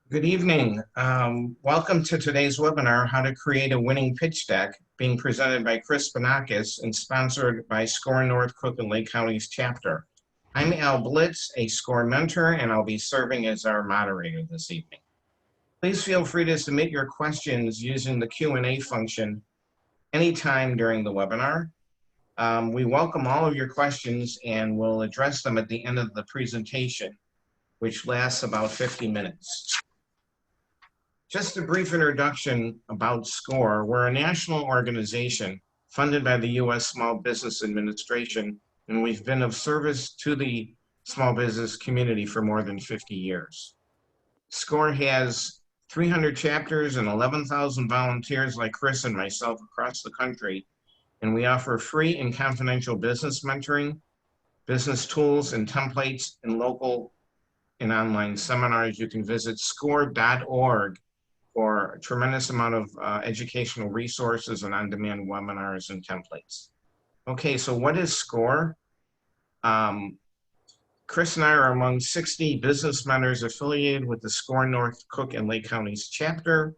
Good evening. Welcome to today's webinar, How to Create a Winning Pitch Deck, being presented by Chris Banakis and sponsored by SCORE North Cook and Lake Counties chapter. I'm Al Blitz, a SCORE mentor, and I'll be serving as our moderator this evening. Please feel free to submit your questions using the Q&A function anytime during the webinar. We welcome all of your questions and we'll address them at the end of the presentation, which lasts about 50 minutes. Just a brief introduction about SCORE. We're a national organization funded by the U.S. Small Business Administration, and we've been of service to the small business community for more than 50 years. SCORE has 300 chapters and 11,000 volunteers like Chris and myself across the country, and we offer free and confidential business mentoring, business tools and templates, and local and online seminars. You can visit score.org for a tremendous amount of educational resources and on-demand webinars and templates. Okay, so what is SCORE? Chris and I are among 60 business mentors affiliated with the SCORE North Cook and Lake Counties chapter.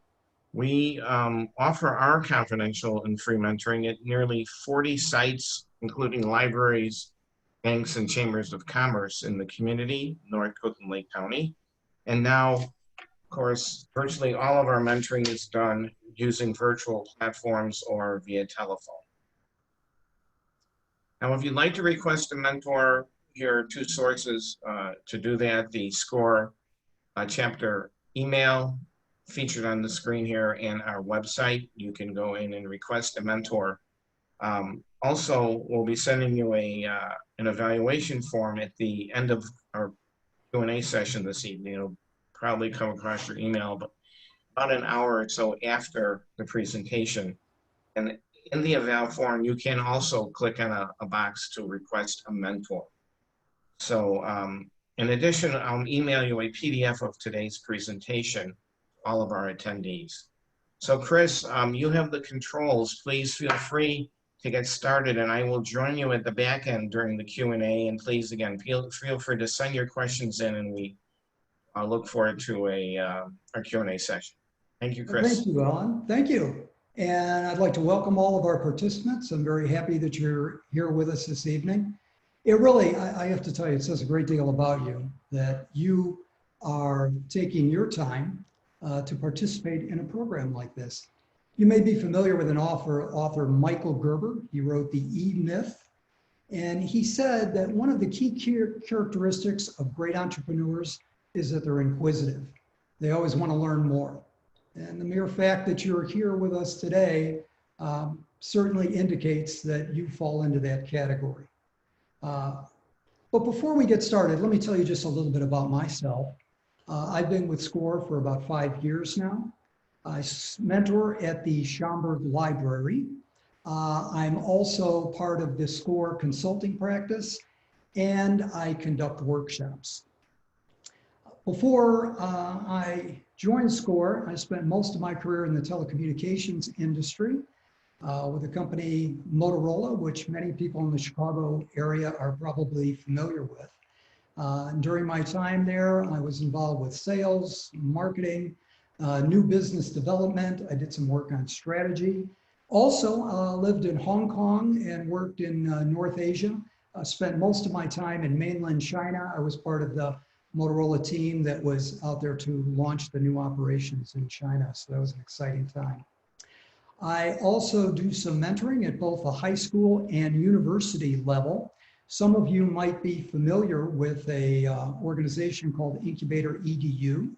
We offer our confidential and free mentoring at nearly 40 sites, including libraries, banks, and chambers of commerce in the community, North Cook and Lake County. And now, of course, virtually all of our mentoring is done using virtual platforms or via telephone. Now, if you'd like to request a mentor, here are two sources to do that: the SCORE chapter email featured on the screen here and our website. You can go in and request a mentor. Also, we'll be sending you an evaluation form at the end of our Q&A session this evening. It'll probably come across your email, but about an hour or so after the presentation. And in the eval form, you can also click on a box to request a mentor. So in addition, I'll email you a PDF of today's presentation, all of our attendees. So Chris, you have the controls. Please feel free to get started, and I will join you at the back end during the Q&A. And please, again, feel free to send your questions in, and we look forward to our Q&A session. Thank you, Chris. Thank you, Alan. Thank you. And I'd like to welcome all of our participants. I'm very happy that you're here with us this evening. It really, I have to tell you, it says a great deal about you that you are taking your time to participate in a program like this. You may be familiar with an author Michael Gerber. He wrote The E-Myth, and he said that one of the key characteristics of great entrepreneurs is that they're inquisitive. They always want to learn more. And the mere fact that you're here with us today certainly indicates that you fall into that category. But before we get started, let me tell you just a little bit about myself. I've been with SCORE for about 5 years now. I mentor at the Schaumburg Library. I'm also part of the SCORE consulting practice, and I conduct workshops. Before I joined SCORE, I spent most of my career in the telecommunications industry with the company Motorola, which many people in the Chicago area are probably familiar with. During my time there, I was involved with sales, marketing, new business development. I did some work on strategy. Also lived in Hong Kong and worked in North Asia. Spent most of my time in mainland China. I was part of the Motorola team that was out there to launch the new operations in China. So that was an exciting time. I also do some mentoring at both the high school and university level. Some of you might be familiar with a organization called Incubator EDU.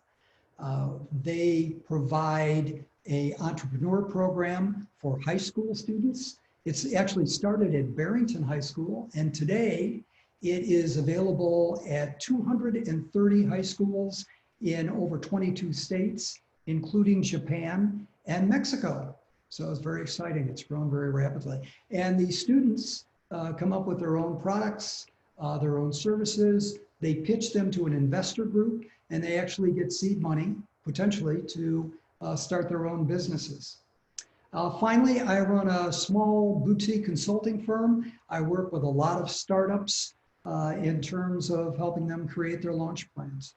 They provide an entrepreneur program for high school students. It's actually started at Barrington High School, and today it is available at 230 high schools in over 22 states, including Japan and Mexico. So it's very exciting. It's grown very rapidly. And the students come up with their own products, their own services. They pitch them to an investor group, and they actually get seed money, potentially, to start their own businesses. Finally, I run a small boutique consulting firm. I work with a lot of startups in terms of helping them create their launch plans.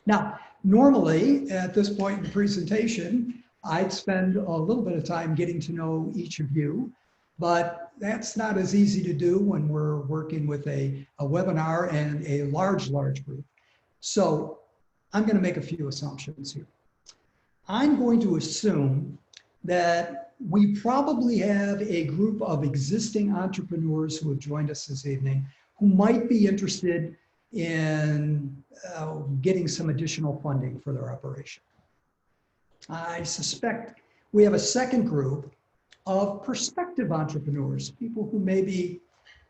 Now, normally at this point in the presentation, I'd spend a little bit of time getting to know each of you, but that's not as easy to do when we're working with a webinar and a large group. So I'm going to make a few assumptions here. I'm going to assume that we probably have a group of existing entrepreneurs who have joined us this evening who might be interested in getting some additional funding for their operation. I suspect we have a second group of prospective entrepreneurs, people who may be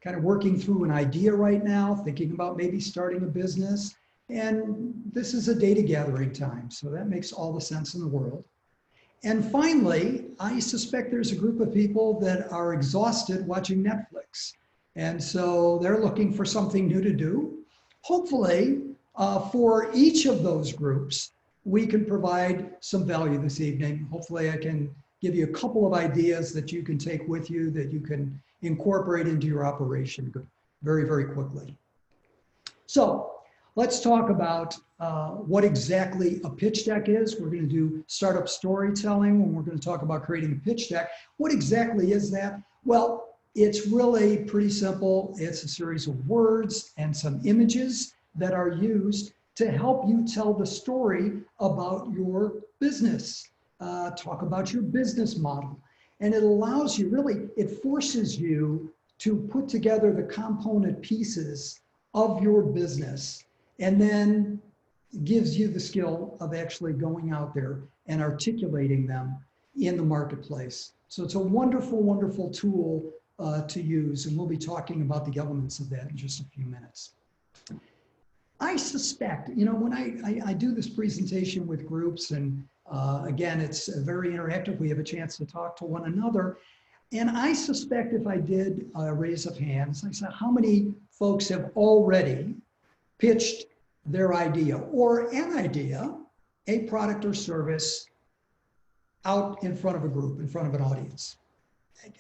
kind of working through an idea right now, thinking about maybe starting a business. And this is a data gathering time, so that makes all the sense in the world. And finally, I suspect there's a group of people that are exhausted watching Netflix. And so they're looking for something new to do. Hopefully, for each of those groups, we can provide some value this evening. Hopefully, I can give you a couple of ideas that you can take with you that you can incorporate into your operation very, very quickly. So let's talk about what exactly a pitch deck is. We're going to do startup storytelling when we're going to talk about creating a pitch deck. What exactly is that? Well, it's really pretty simple. It's a series of words and some images that are used to help you tell the story about your business, talk about your business model. And it allows you, really, it forces you to put together the component pieces of your business, and then gives you the skill of actually going out there and articulating them in the marketplace. So it's a wonderful, wonderful tool to use, and we'll be talking about the elements of that in just a few minutes. I suspect, you know, when I do this presentation with groups, and again, it's very interactive. We have a chance to talk to one another. And I suspect if I did a raise of hands, I said, how many folks have already pitched their idea or an idea, a product or service, out in front of a group, in front of an audience?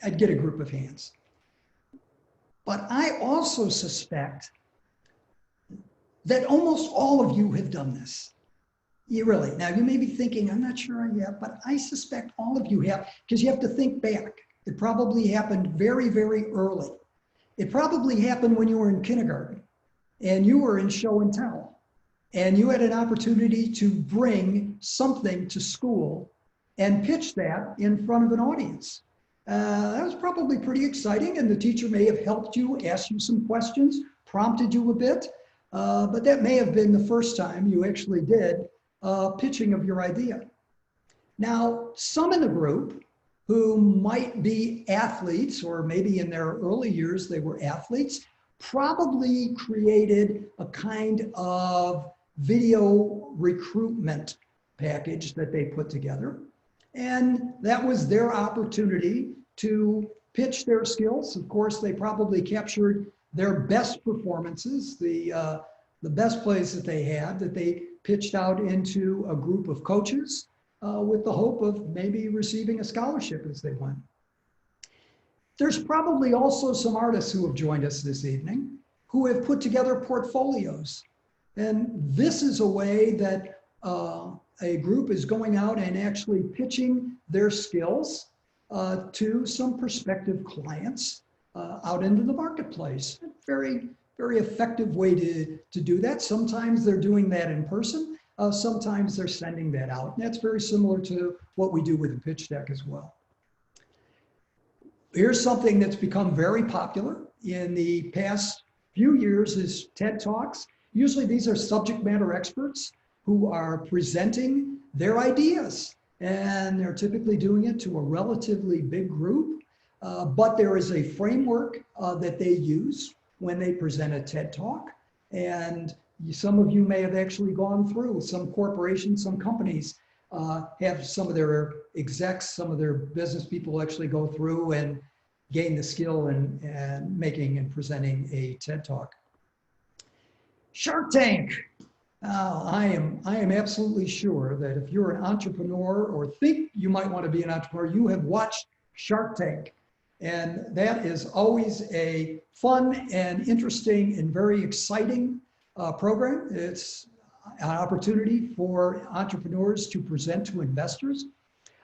I'd get a group of hands. But I also suspect that almost all of you have done this. You really, now you may be thinking, I'm not sure I have, but I suspect all of you have, because you have to think back. It probably happened very, very early. It probably happened when you were in kindergarten and you were in show and tell, and you had an opportunity to bring something to school and pitch that in front of an audience. That was probably pretty exciting, and the teacher may have helped you, asked you some questions, prompted you a bit, but that may have been the first time you actually did pitching of your idea. Now, some in the group who might be athletes, or maybe in their early years they were athletes, probably created a kind of video recruitment package that they put together. And that was their opportunity to pitch their skills. Of course, they probably captured their best performances, the best plays that they had, that they pitched out into a group of coaches with the hope of maybe receiving a scholarship as they went. There's probably also some artists who have joined us this evening who have put together portfolios. And this is a way that a group is going out and actually pitching their skills to some prospective clients out into the marketplace. Very, very effective way to do that. Sometimes they're doing that in person. Sometimes they're sending that out. And that's very similar to what we do with the pitch deck as well. Here's something that's become very popular in the past few years is TED Talks. Usually these are subject matter experts who are presenting their ideas, and they're typically doing it to a relatively big group, but there is a framework that they use when they present a TED Talk. And some of you may have actually gone through, some corporations, some companies have some of their execs, some of their business people actually go through and gain the skill in making and presenting a TED Talk. Shark Tank. I am absolutely sure that if you're an entrepreneur or think you might want to be an entrepreneur, you have watched Shark Tank. And that is always a fun and interesting and very exciting program. an opportunity for entrepreneurs to present to investors.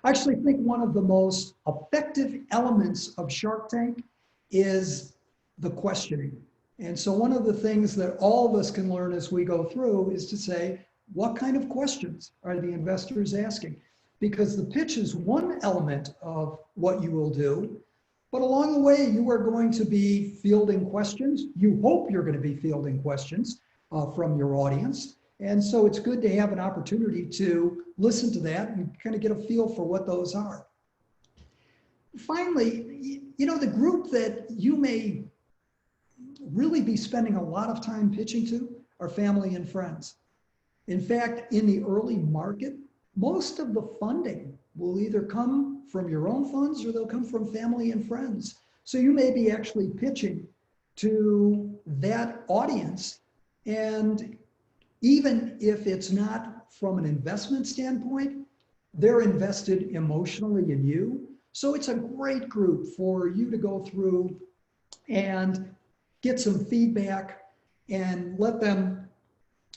I actually think one of the most effective elements of Shark Tank is the questioning. And so one of the things that all of us can learn as we go through is to say, what kind of questions are the investors asking? Because the pitch is one element of what you will do, but along the way, you are going to be fielding questions. You hope you're going to be fielding questions from your audience. And so it's good to have an opportunity to listen to that and kind of get a feel for what those are. Finally, you know, the group that you may really be spending a lot of time pitching to are family and friends. In fact, in the early market, most of the funding will either come from your own funds or they'll come from family and friends. So you may be actually pitching to that audience. And even if it's not from an investment standpoint, they're invested emotionally in you. So it's a great group for you to go through and get some feedback and let them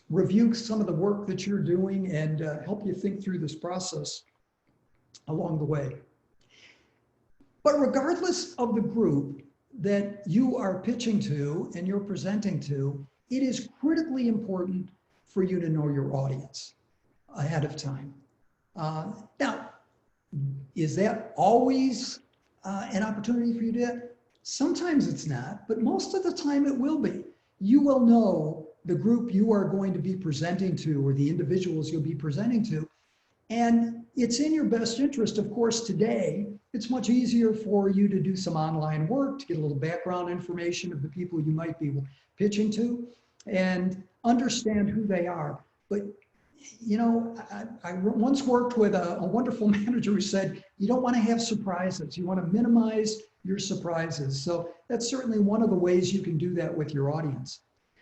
review some of the work that you're doing and help you think through this process along the way. But regardless of the group that you are pitching to and you're presenting to, it is critically important for you to know your audience ahead of time. Now, is that always an opportunity for you to do that? Sometimes it's not, but most of the time it will be. You will know the group you are going to be presenting to or the individuals you'll be presenting to. And it's in your best interest, of course, today. It's much easier for you to do some online work to get a little background information of the people you might be pitching to and understand who they are. But, you know, I once worked with a wonderful manager who said, you don't want to have surprises. You want to minimize your surprises. So that's certainly one of the ways you can do that with your audience.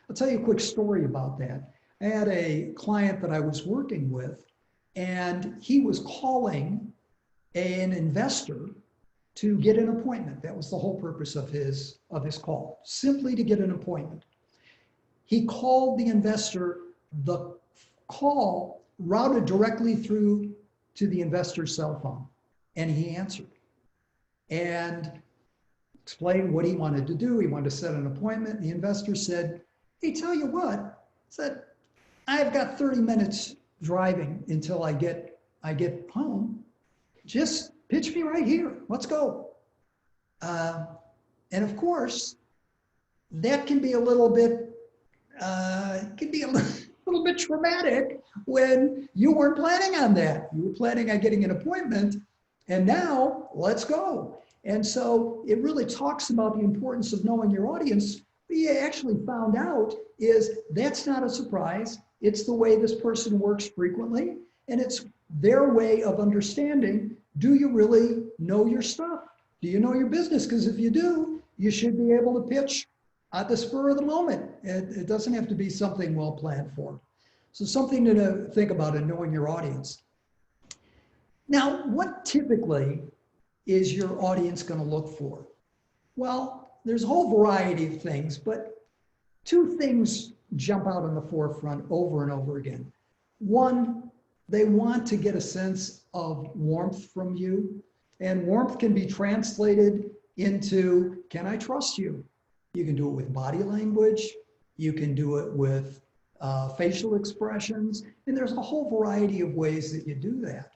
I'll tell you a quick story about that. I had a client that I was working with, and he was calling an investor to get an appointment. That was the whole purpose of his call, simply to get an appointment. He called the investor, the call routed directly through to the investor's cell phone, and he answered and explained what he wanted to do. He wanted to set an appointment. The investor said, hey, tell you what, said, I've got 30 minutes driving until I get home. Just pitch me right here. Let's go. And of course, that can be a little bit, little bit traumatic when you weren't planning on that. You were planning on getting an appointment, and now let's go. And so it really talks about the importance of knowing your audience. What you actually found out is that's not a surprise. It's the way this person works frequently, and it's their way of understanding, do you really know your stuff? Do you know your business? Because if you do, you should be able to pitch at the spur of the moment. It doesn't have to be something well planned for. So something to think about in knowing your audience. Now, what typically is your audience going to look for? Well, there's a whole variety of things, but two things jump out on the forefront over and over again. One, they want to get a sense of warmth from you, and warmth can be translated into, can I trust you? You can do it with body language, you can do it with facial expressions, and there's a whole variety of ways that you do that.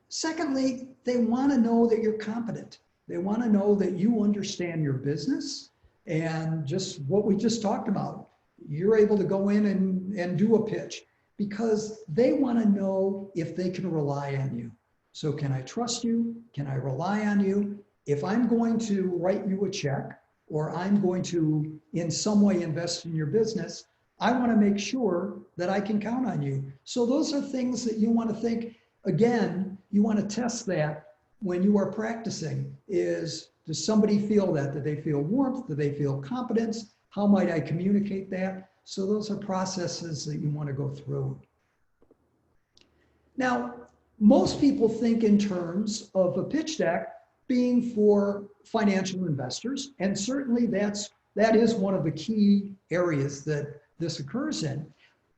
Secondly, they want to know that you're competent. They want to know that you understand your business and just what we just talked about. You're able to go in and do a pitch because they want to know if they can rely on you. So can I trust you? Can I rely on you? If I'm going to write you a check or I'm going to in some way invest in your business, I want to make sure that I can count on you. So those are things that you want to think. Again, you want to test that when you are practicing is, does somebody feel that? Do they feel warmth? Do they feel competence? How might I communicate that? So those are processes that you want to go through. Now, most people think in terms of a pitch deck being for financial investors, and certainly that is one of the key areas that this occurs in.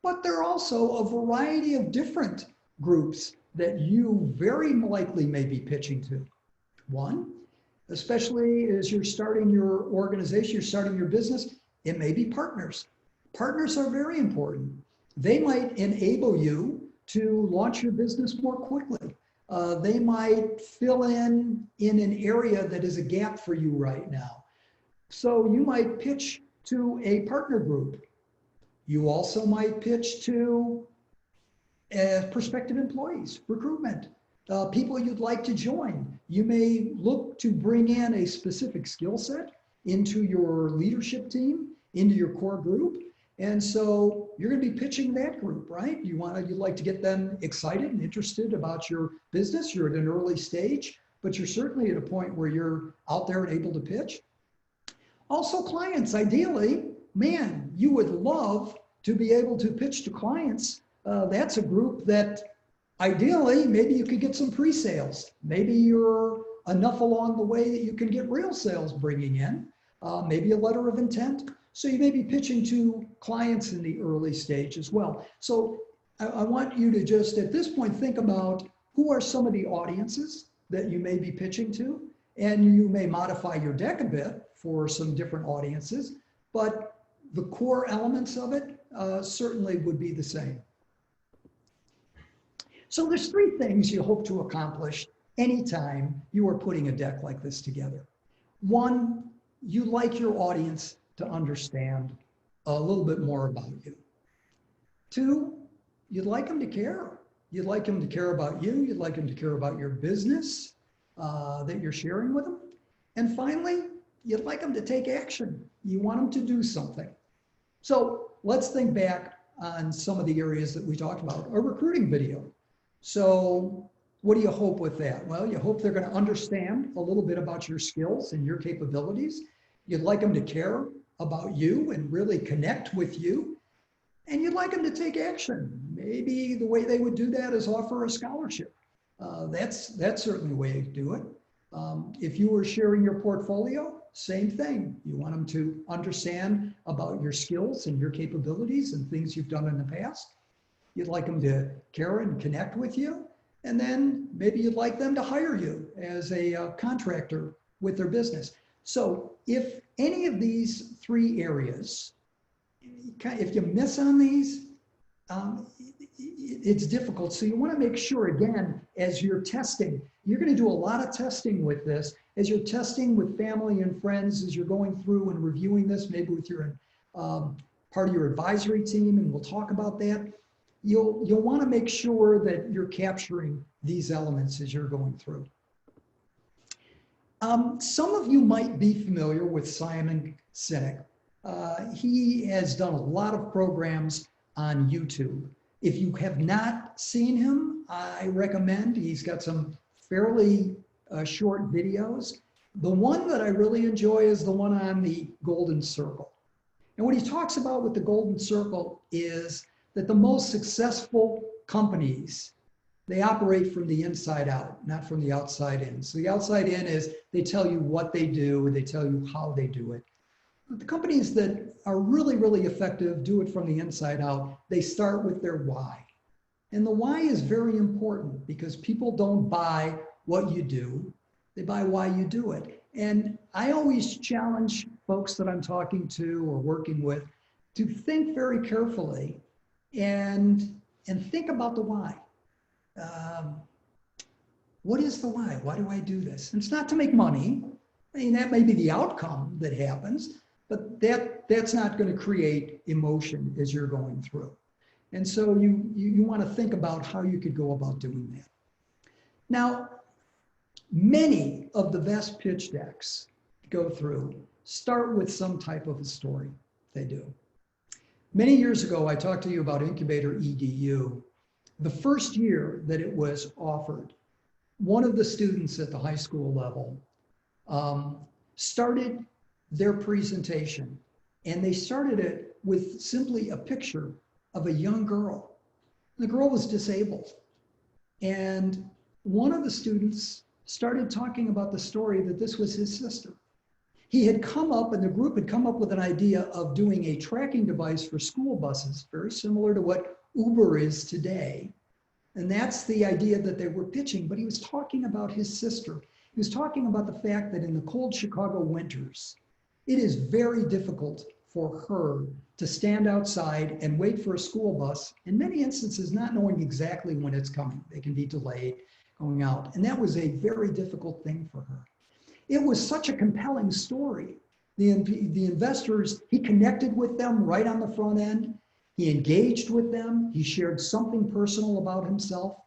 but there are also a variety of different groups that you very likely may be pitching to. One, especially as you're starting your organization, you're starting your business, it may be partners. Partners are very important. They might enable you to launch your business more quickly. They might fill in an area that is a gap for you right now. So you might pitch to a partner group. You also might pitch to prospective employees, recruitment, people you'd like to join. You may look to bring in a specific skill set into your leadership team, into your core group. And so you're going to be pitching that group, right? You'd like to get them excited and interested about your business. You're at an early stage, but you're certainly at a point where you're out there and able to pitch. Also clients, ideally, man, you would love to be able to pitch to clients. That's a group that ideally, maybe you could get some pre-sales. Maybe you're enough along the way that you can get real sales bringing in, maybe a letter of intent. So you may be pitching to clients in the early stage as well. So I want you to just at this point think about who are some of the audiences that you may be pitching to, and you may modify your deck a bit for some different audiences, but the core elements of it certainly would be the same. So there's three things you hope to accomplish anytime you are putting a deck like this together. One, you like your audience to understand a little bit more about you. Two, you'd like them to care. You'd like them to care about you. You'd like them to care about your business that you're sharing with them. And finally, you'd like them to take action. You want them to do something. So let's think back on some of the areas that we talked about. A recruiting video. So what do you hope with that? Well, you hope they're going to understand a little bit about your skills and your capabilities. You'd like them to care about you and really connect with you. And you'd like them to take action. Maybe the way they would do that is offer a scholarship. That's certainly a way to do it. If you were sharing your portfolio, same thing. You want them to understand about your skills and your capabilities and things you've done in the past. You'd like them to care and connect with you. And then maybe you'd like them to hire you as a contractor with their business. So if any of these three areas, if you miss on these, it's difficult. So you want to make sure, again, as you're testing, you're going to do a lot of testing with this. As you're testing with family and friends, as you're going through and reviewing this, maybe with your part of your advisory team, and we'll talk about that. You'll want to make sure that you're capturing these elements as you're going through. Some of you might be familiar with Simon Sinek. He has done a lot of programs on YouTube. If you have not seen him, I recommend. He's got some fairly short videos. The one that I really enjoy is the one on the golden circle. And what he talks about with the golden circle is that the most successful companies, they operate from the inside out, not from the outside in. So the outside in is they tell you what they do, they tell you how they do it. But the companies that are really, really effective do it from the inside out. They start with their why. And the why is very important because people don't buy what you do, they buy why you do it. And I always challenge folks that I'm talking to or working with to think very carefully and think about the why. What is the why? Why do I do this? And it's not to make money. I mean, that may be the outcome that happens, but that's not going to create emotion as you're going through. And so you want to think about how you could go about doing that. Now, many of the best pitch decks go through start with some type of a story. They do. Many years ago, I talked to you about Incubator EDU. The first year that it was offered, one of the students at the high school level started their presentation, and they started it with simply a picture of a young girl. The girl was disabled. And one of the students started talking about the story that this was his sister. he had come up, and the group had come up with an idea of doing a tracking device for school buses, very similar to what Uber is today. And that's the idea that they were pitching, but he was talking about his sister. He was talking about the fact that in the cold Chicago winters, it is very difficult for her to stand outside and wait for a school bus, in many instances not knowing exactly when it's coming. They can be delayed going out. And that was a very difficult thing for her. It was such a compelling story. The investors, he connected with them right on the front end. He engaged with them. He shared something personal about himself.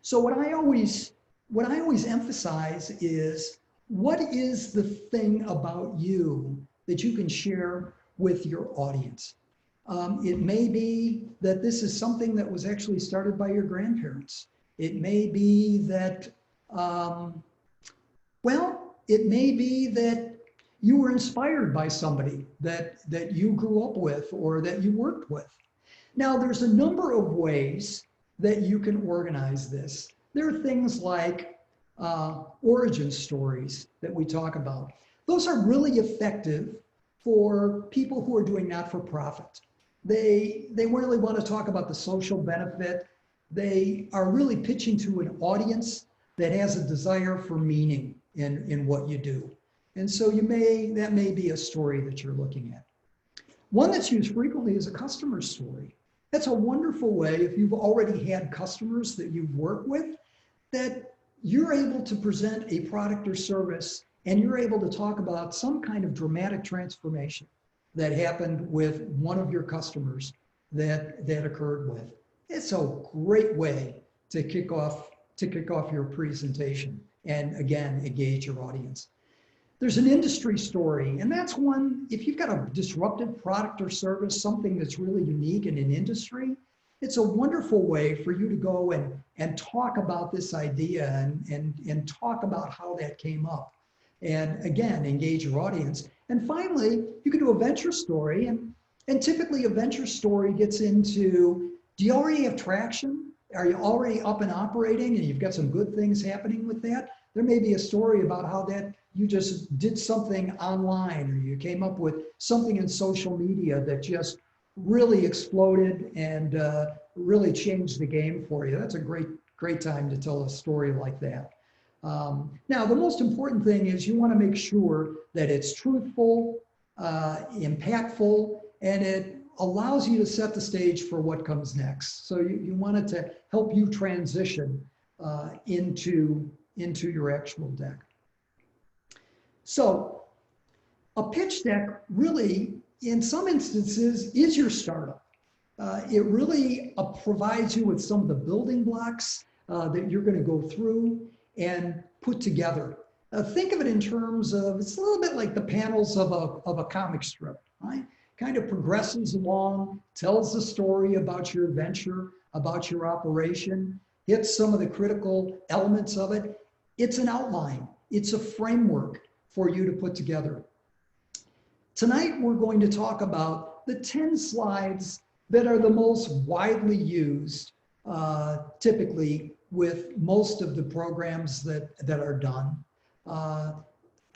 So what I always emphasize is, what is the thing about you that you can share with your audience? It may be that this is something that was actually started by your grandparents. It may be that, it may be that you were inspired by somebody that you grew up with or that you worked with. Now, there's a number of ways that you can organize this. There are things like origin stories that we talk about. Those are really effective for people who are doing not-for-profit. They really want to talk about the social benefit. They are really pitching to an audience that has a desire for meaning in what you do. And so that may be a story that you're looking at. One that's used frequently is a customer story. That's a wonderful way, if you've already had customers that you've worked with, that you're able to present a product or service and you're able to talk about some kind of dramatic transformation that happened with one of your customers that occurred with. It's a great way to kick off your presentation and, again, engage your audience. There's an industry story, and that's one, if you've got a disruptive product or service, something that's really unique in an industry, it's a wonderful way for you to go and talk about this idea and talk about how that came up. And again, engage your audience. And finally, you can do a venture story, and typically a venture story gets into, do you already have traction? Are you already up and operating and you've got some good things happening with that? There may be a story about how that you just did something online, or you came up with something in social media that just really exploded and really changed the game for you. That's a great time to tell a story like that. Now, the most important thing is you want to make sure that it's truthful, impactful, and it allows you to set the stage for what comes next. So you want it to help you transition into your actual deck. So a pitch deck really, in some instances, is your startup. It really provides you with some of the building blocks that you're going to go through and put together. Think of it in terms of, it's a little bit like the panels of a comic strip, right? Kind of progresses along, tells the story about your venture, about your operation, hits some of the critical elements of it. It's an outline. It's a framework for you to put together. Tonight, we're going to talk about the 10 slides that are the most widely used, typically with most of the programs that are done.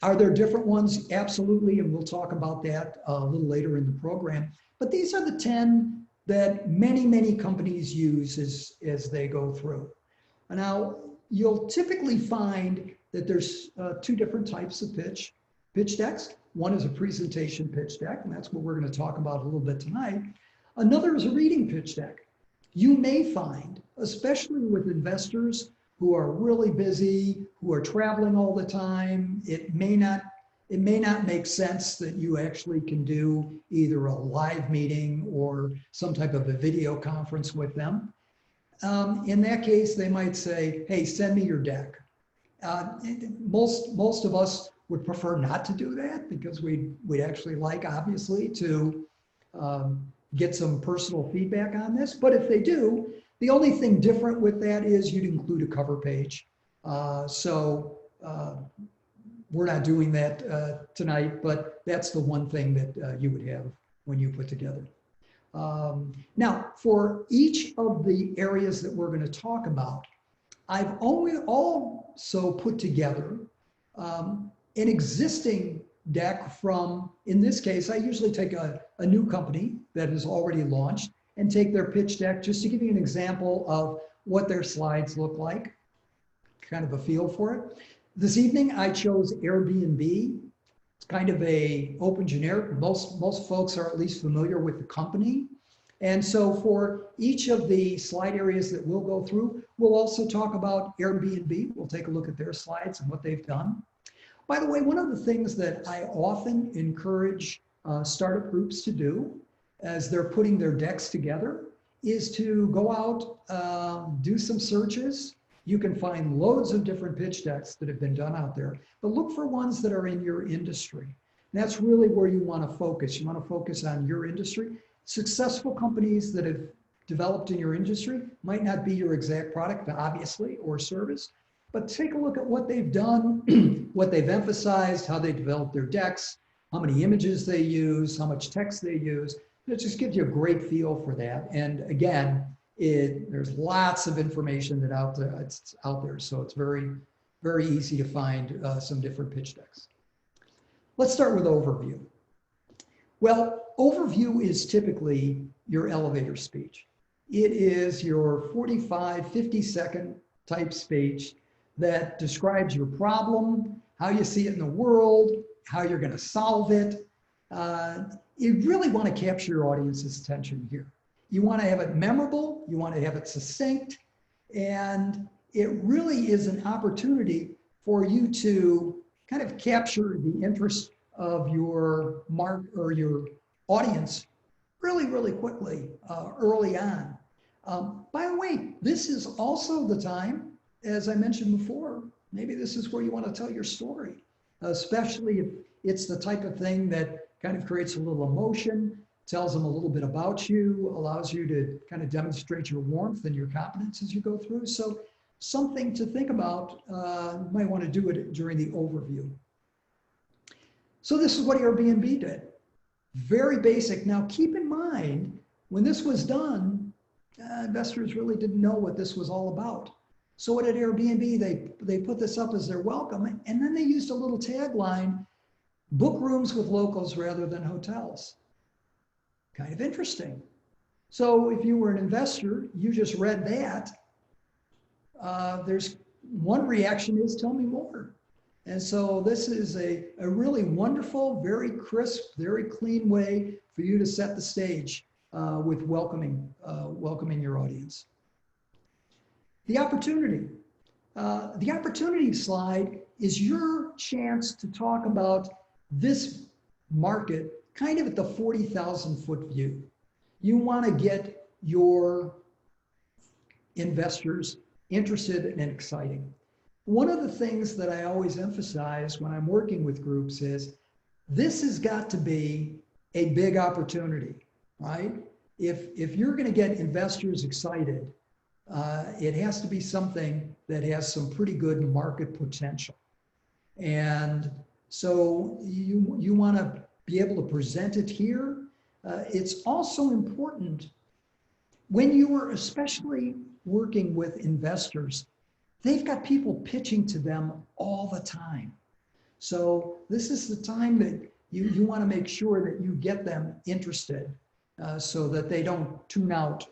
Are there different ones? Absolutely, and we'll talk about that a little later in the program. But these are the 10 that many companies use as they go through. Now, you'll typically find that there's two different types of pitch decks. One is a presentation pitch deck, and that's what we're going to talk about a little bit tonight. Another is a reading pitch deck. You may find, especially with investors who are really busy, who are traveling all the time, it may not make sense that you actually can do either a live meeting or some type of a video conference with them. In that case, they might say, hey, send me your deck. Most of us would prefer not to do that because we'd actually like, obviously, to get some personal feedback on this. But if they do, the only thing different with that is you'd include a cover page. So we're not doing that tonight, but that's the one thing that you would have when you put together. Now, for each of the areas that we're going to talk about, I've also put together an existing deck from, in this case, I usually take a new company that is already launched and take their pitch deck just to give you an example of what their slides look like, kind of a feel for it. This evening, I chose Airbnb. It's kind of a open generic. Most folks are at least familiar with the company. And so for each of the slide areas that we'll go through, we'll also talk about Airbnb. We'll take a look at their slides and what they've done. By the way, one of the things that I often encourage startup groups to do as they're putting their decks together is to go out, do some searches. You can find loads of different pitch decks that have been done out there, but look for ones that are in your industry. And that's really where you want to focus. You want to focus on your industry. Successful companies that have developed in your industry might not be your exact product, obviously, or service, but take a look at what they've done, what they've emphasized, how they develop their decks, how many images they use, how much text they use. It just gives you a great feel for that. And again, there's lots of information it's out there, so it's very, very easy to find some different pitch decks. Let's start with overview. Well, overview is typically your elevator speech. It is your 45, 50-second type speech that describes your problem, how you see it in the world, how you're going to solve it. You really want to capture your audience's attention here. You want to have it memorable, you want to have it succinct, and it really is an opportunity for you to kind of capture the interest of your your audience really, really quickly, early on. By the way, this is also the time, as I mentioned before, maybe this is where you want to tell your story, especially if it's the type of thing that kind of creates a little emotion, tells them a little bit about you, allows you to kind of demonstrate your warmth and your competence as you go through. So something to think about, you might want to do it during the overview. So this is what Airbnb did. Very basic. Now keep in mind, when this was done, investors really didn't know what this was all about. So what did Airbnb, they put this up as their welcome, and then they used a little tagline, book rooms with locals rather than hotels. Kind of interesting. So if you were an investor, you just read that, there's one reaction is, tell me more. And so this is a really wonderful, very crisp, very clean way for you to set the stage with welcoming your audience. The opportunity. The opportunity slide is your chance to talk about this market kind of at the 40,000 foot view. You want to get your investors interested and exciting. One of the things that I always emphasize when I'm working with groups is this has got to be a big opportunity, right? If you're going to get investors excited, it has to be something that has some pretty good market potential. And so you want to be able to present it here. It's also important when you are especially working with investors, they've got people pitching to them all the time. So this is the time that you want to make sure that you get them interested so that they don't tune out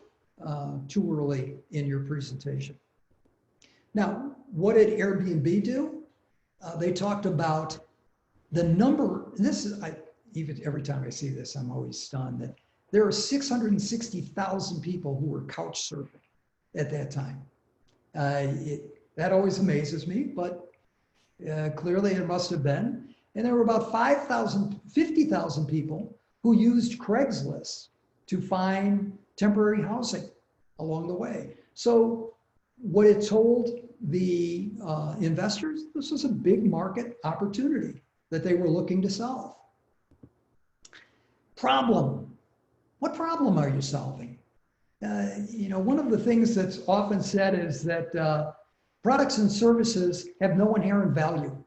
too early in your presentation. Now, what did Airbnb do? They talked about the number, and this is, even every time I see this, I'm always stunned that there are 660,000 people who were couch surfing at that time. That always amazes me, but clearly it must have been. And there were about 50,000 people who used Craigslist to find temporary housing along the way. So what it told the investors, this was a big market opportunity that they were looking to solve. Problem. What problem are you solving? One of the things that's often said is that products and services have no inherent value.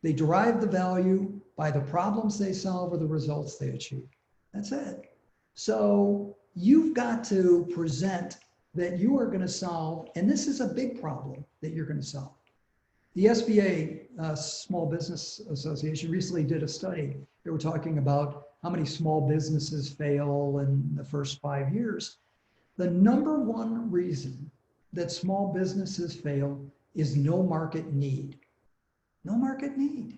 They derive the value by the problems they solve or the results they achieve. That's it. So you've got to present that you are going to solve, and this is a big problem that you're going to solve. The SBA, Small Business Association, recently did a study. They were talking about how many small businesses fail in the first 5 years. The number one reason that small businesses fail is no market need. No market need.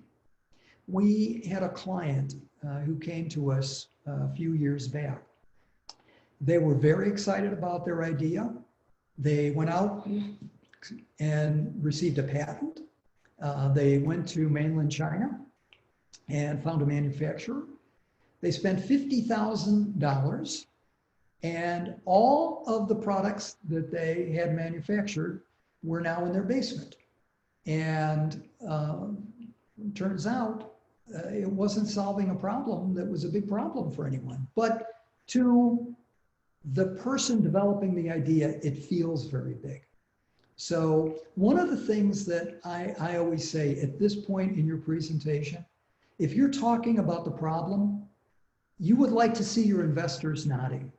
We had a client who came to us a few years back. They were very excited about their idea. They went out and received a patent. They went to mainland China and found a manufacturer. They spent $50,000, and all of the products that they had manufactured were now in their basement. And turns out it wasn't solving a problem that was a big problem for anyone. But to the person developing the idea, it feels very big. So one of the things that I always say at this point in your presentation, if you're talking about the problem, you would like to see your investors nodding.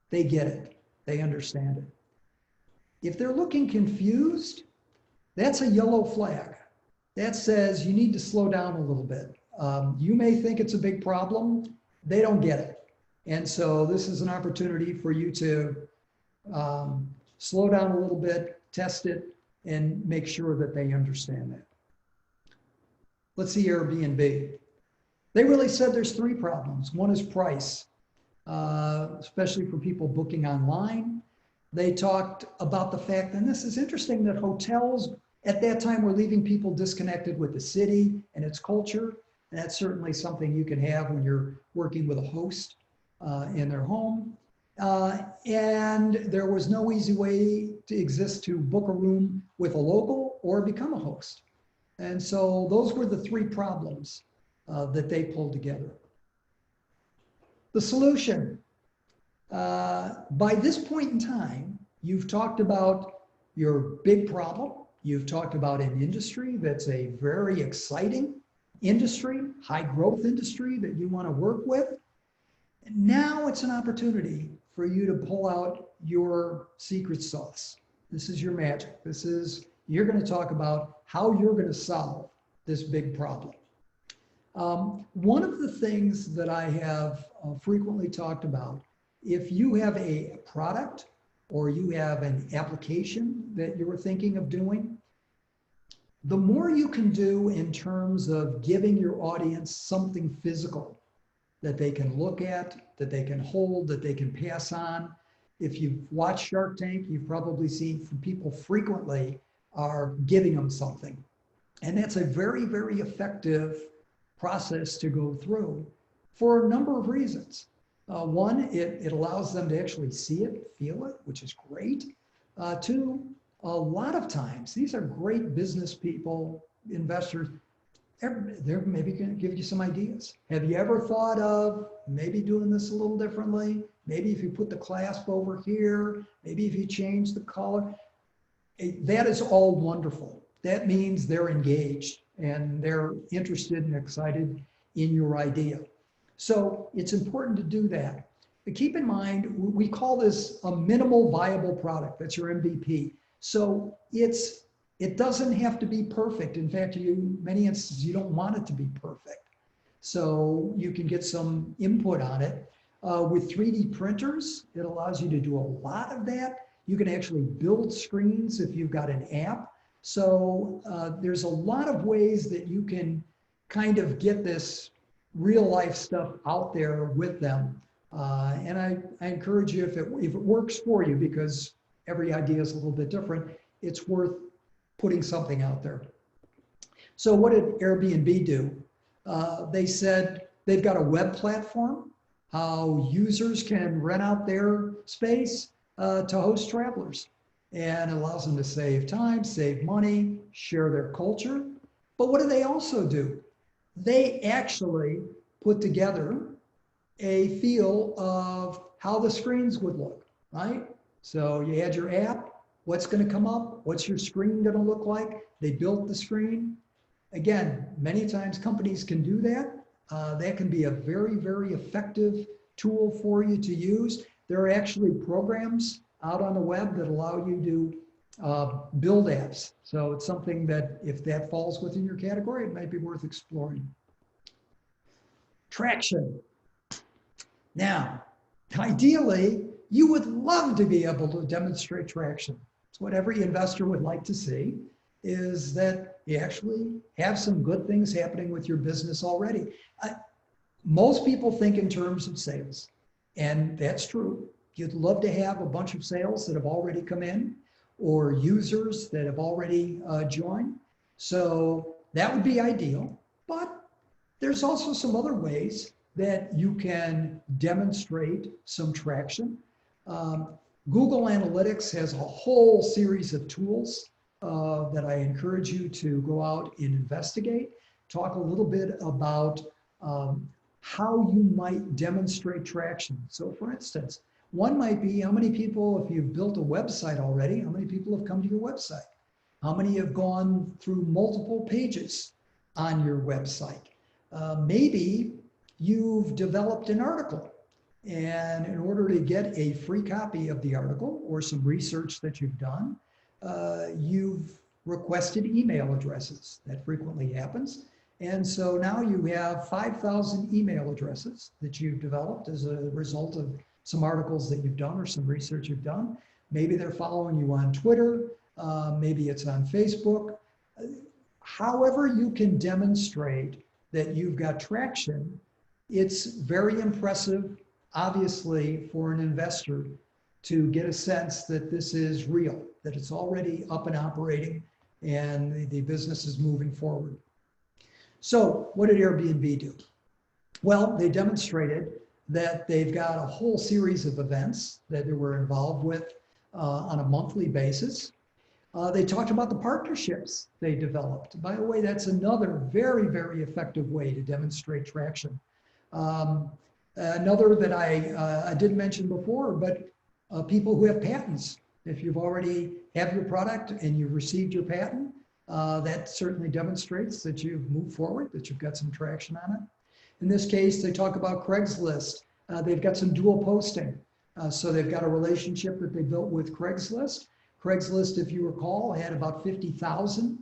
They get it. They understand it. If they're looking confused, that's a yellow flag. That says you need to slow down a little bit. You may think it's a big problem. They don't get it. And so this is an opportunity for you to slow down a little bit, test it, and make sure that they understand that. Let's see Airbnb. They really said there's three problems. One is price, especially for people booking online. They talked about the fact, and this is interesting, that hotels at that time were leaving people disconnected with the city and its culture. And that's certainly something you can have when you're working with a host in their home. And there was no easy way to exist to book a room with a local or become a host. And so those were the three problems that they pulled together. The solution. By this point in time, you've talked about your big problem. You've talked about an industry that's a very exciting industry, high growth industry that you want to work with. And now it's an opportunity for you to pull out your secret sauce. This is your magic. You're going to talk about how you're going to solve this big problem. One of the things that I have frequently talked about, if you have a product or you have an application that you were thinking of doing, the more you can do in terms of giving your audience something physical that they can look at, that they can hold, that they can pass on. If you've watched Shark Tank, you've probably seen people frequently are giving them something. And that's a very, very effective process to go through for a number of reasons. One, it allows them to actually see it, feel it, which is great. Two, a lot of times, these are great business people, investors. They're maybe going to give you some ideas. Have you ever thought of maybe doing this a little differently? Maybe if you put the clasp over here, maybe if you change the color. That is all wonderful. That means they're engaged and they're interested and excited in your idea. So it's important to do that. But keep in mind, we call this a minimal viable product. That's your MVP. So it doesn't have to be perfect. In fact, many instances, you don't want it to be perfect. So you can get some input on it. With 3D printers, it allows you to do a lot of that. You can actually build screens if you've got an app. So there's a lot of ways that you can kind of get this real life stuff out there with them. And I encourage you, if it works for you, because every idea is a little bit different, it's worth putting something out there. So what did Airbnb do? They said they've got a web platform, how users can rent out their space to host travelers. And it allows them to save time, save money, share their culture. But what do they also do? They actually put together a feel of how the screens would look, right? So you add your app, what's going to come up? What's your screen going to look like? They built the screen. Again, many times companies can do that. That can be a very, very effective tool for you to use. There are actually programs out on the web that allow you to build apps. So it's something that if that falls within your category, it might be worth exploring. Traction. Now, ideally, you would love to be able to demonstrate traction. It's what every investor would like to see, is that you actually have some good things happening with your business already. Most people think in terms of sales, and that's true. You'd love to have a bunch of sales that have already come in or users that have already joined. So that would be ideal, but there's also some other ways that you can demonstrate some traction. Google Analytics has a whole series of tools that I encourage you to go out and investigate. Talk a little bit about how you might demonstrate traction. So for instance, one might be how many people, if you've built a website already, how many people have come to your website? How many have gone through multiple pages on your website? Maybe you've developed an article, and in order to get a free copy of the article or some research that you've done, you've requested email addresses. That frequently happens. And so now you have 5,000 email addresses that you've developed as a result of some articles that you've done or some research you've done. Maybe they're following you on Twitter, maybe it's on Facebook. However you can demonstrate that you've got traction, it's very impressive, obviously, for an investor to get a sense that this is real, that it's already up and operating and the business is moving forward. So what did Airbnb do? Well, they demonstrated that they've got a whole series of events that they were involved with on a monthly basis. They talked about the partnerships they developed. By the way, that's another very, very effective way to demonstrate traction. Another that I didn't mention before, but people who have patents. If you've already have your product and you've received your patent, that certainly demonstrates that you've moved forward, that you've got some traction on it. In this case, they talk about Craigslist. They've got some dual posting. So they've got a relationship that they built with Craigslist. Craigslist, if you recall, had about 50,000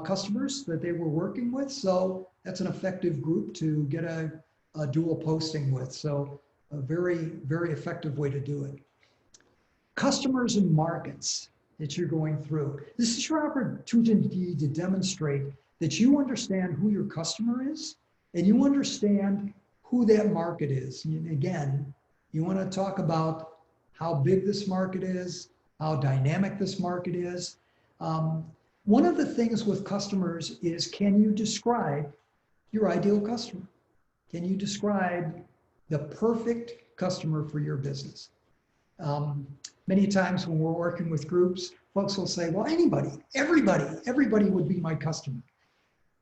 customers that they were working with. So that's an effective group to get a dual posting with. So a very, very effective way to do it. Customers and markets that you're going through. This is your opportunity to demonstrate that you understand who your customer is and you understand who that market is. And again, you want to talk about how big this market is, how dynamic this market is. One of the things with customers is, can you describe your ideal customer? Can you describe the perfect customer for your business? Many times when we're working with groups, folks will say, well, anybody, everybody would be my customer.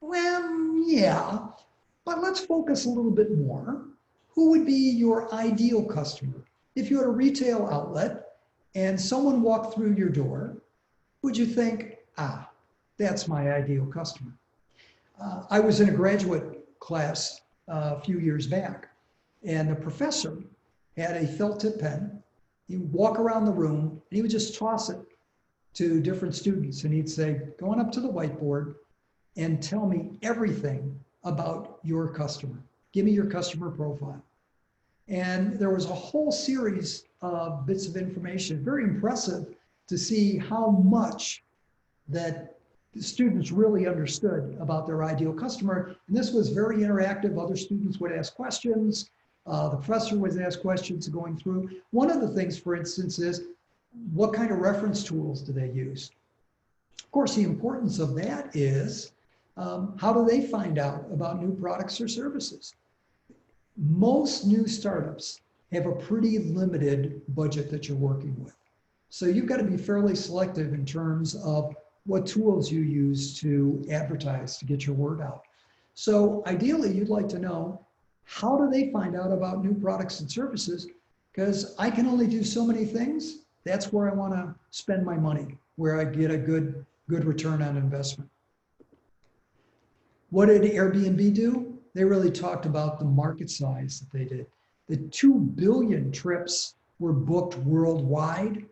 Well, yeah, but let's focus a little bit more. Who would be your ideal customer? If you had a retail outlet and someone walked through your door, would you think, that's my ideal customer? I was in a graduate class a few years back, and the professor had a felt tip pen. He would walk around the room and he would just toss it to different students. And he'd say, go on up to the whiteboard and tell me everything about your customer. Give me your customer profile. And there was a whole series of bits of information, very impressive to see how much that the students really understood about their ideal customer. And this was very interactive. Other students would ask questions. The professor would ask questions going through. One of the things, for instance, is what kind of reference tools do they use? Of course, the importance of that is how do they find out about new products or services? Most new startups have a pretty limited budget that you're working with. So you've got to be fairly selective in terms of what tools you use to advertise, to get your word out. So ideally, you'd like to know, how do they find out about new products and services? Because I can only do so many things. That's where I want to spend my money, where I get a good return on investment. What did Airbnb do? They really talked about the market size that they did. The 2 billion trips were booked worldwide.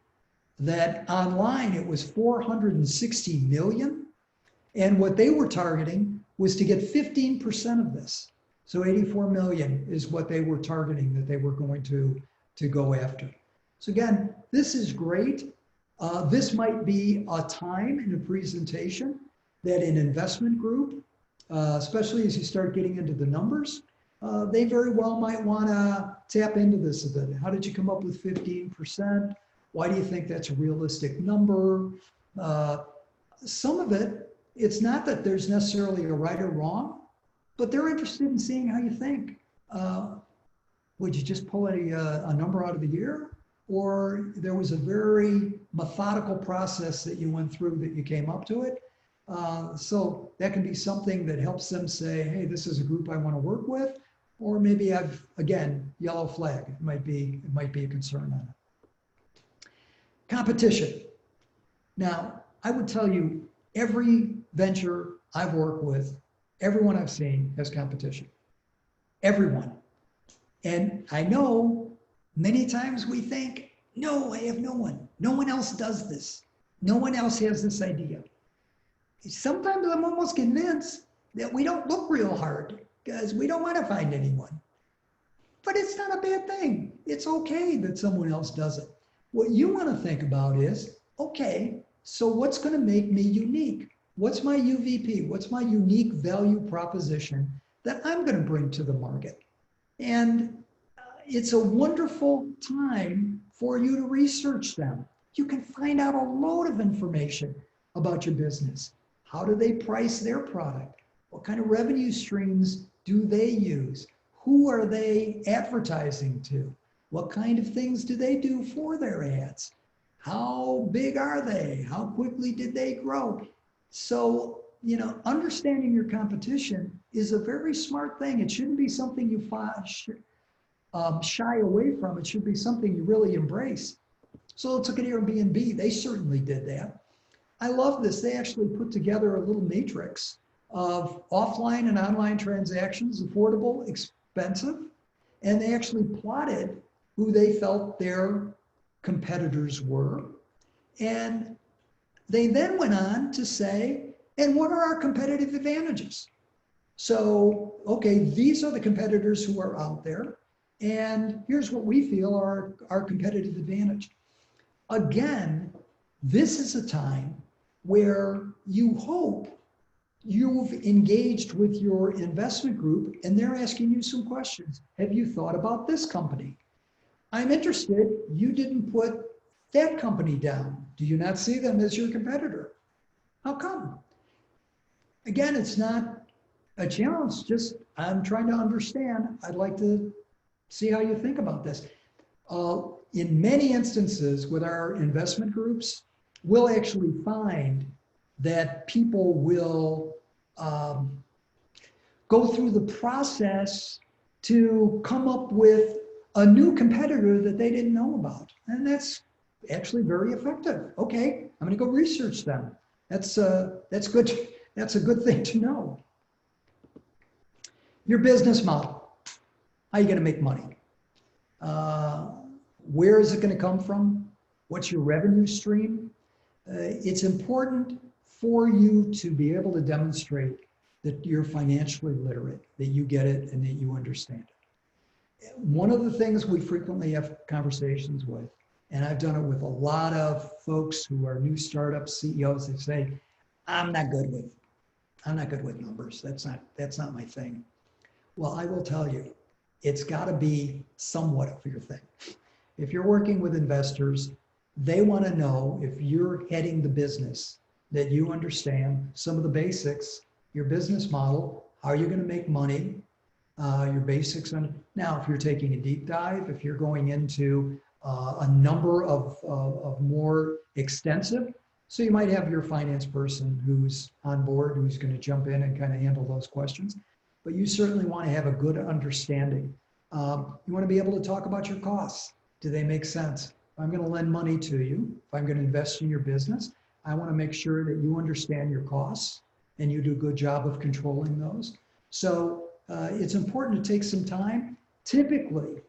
that online it was 460 million. And what they were targeting was to get 15% of this. So 84 million is what they were targeting that they were going to go after. So again, this is great. This might be a time in a presentation that an investment group, especially as you start getting into the numbers, they very well might want to tap into this a bit. How did you come up with 15%? Why do you think that's a realistic number? Some of it, it's not that there's necessarily a right or wrong, but they're interested in seeing how you think. Would you just pull a number out of the air? Or there was a very methodical process that you went through that you came up to it? So that can be something that helps them say, hey, this is a group I want to work with. Or maybe I've, again, yellow flag. It might be a concern on it. Competition. Now, I would tell you, every venture I've worked with, everyone I've seen has competition. Everyone. And I know many times we think, no, I have no one. No one else does this. No one else has this idea. Sometimes I'm almost convinced that we don't look real hard because we don't want to find anyone. But it's not a bad thing. It's okay that someone else does it. What you want to think about is, okay, so what's going to make me unique? What's my UVP? What's my unique value proposition that I'm going to bring to the market? And it's a wonderful time for you to research them. You can find out a load of information about your business. How do they price their product? What kind of revenue streams do they use? Who are they advertising to? What kind of things do they do for their ads? How big are they? How quickly did they grow? So, understanding your competition is a very smart thing. It shouldn't be something you shy away from. It should be something you really embrace. So let's look at Airbnb. They certainly did that. I love this. They actually put together a little matrix of offline and online transactions, affordable, expensive, and they actually plotted who they felt their competitors were. And they then went on to say, and what are our competitive advantages? So, okay, these are the competitors who are out there, and here's what we feel are our competitive advantage. Again, this is a time where you hope you've engaged with your investment group and they're asking you some questions. Have you thought about this company? I'm interested. You didn't put that company down. Do you not see them as your competitor? How come? Again, it's not a challenge, just I'm trying to understand. I'd like to see how you think about this. In many instances with our investment groups, we'll actually find that people will go through the process to come up with a new competitor that they didn't know about. And that's actually very effective. Okay, I'm going to go research them. That's good. That's a good thing to know. Your business model. How are you going to make money? Where is it going to come from? What's your revenue stream? It's important for you to be able to demonstrate that you're financially literate, that you get it and that you understand it. One of the things we frequently have conversations with, and I've done it with a lot of folks who are new startup CEOs, they say, I'm not good with numbers. That's not my thing. Well, I will tell you, it's got to be somewhat of your thing. If you're working with investors, they want to know if you're heading the business, that you understand some of the basics, your business model, how you're going to make money, your basics. Now, if you're taking a deep dive, if you're going into a number of more extensive, so you might have your finance person who's on board, who's going to jump in and kind of handle those questions. But you certainly want to have a good understanding. You want to be able to talk about your costs. Do they make sense? If I'm going to lend money to you, if I'm going to invest in your business, I want to make sure that you understand your costs and you do a good job of controlling those. So it's important to take some time. Typically,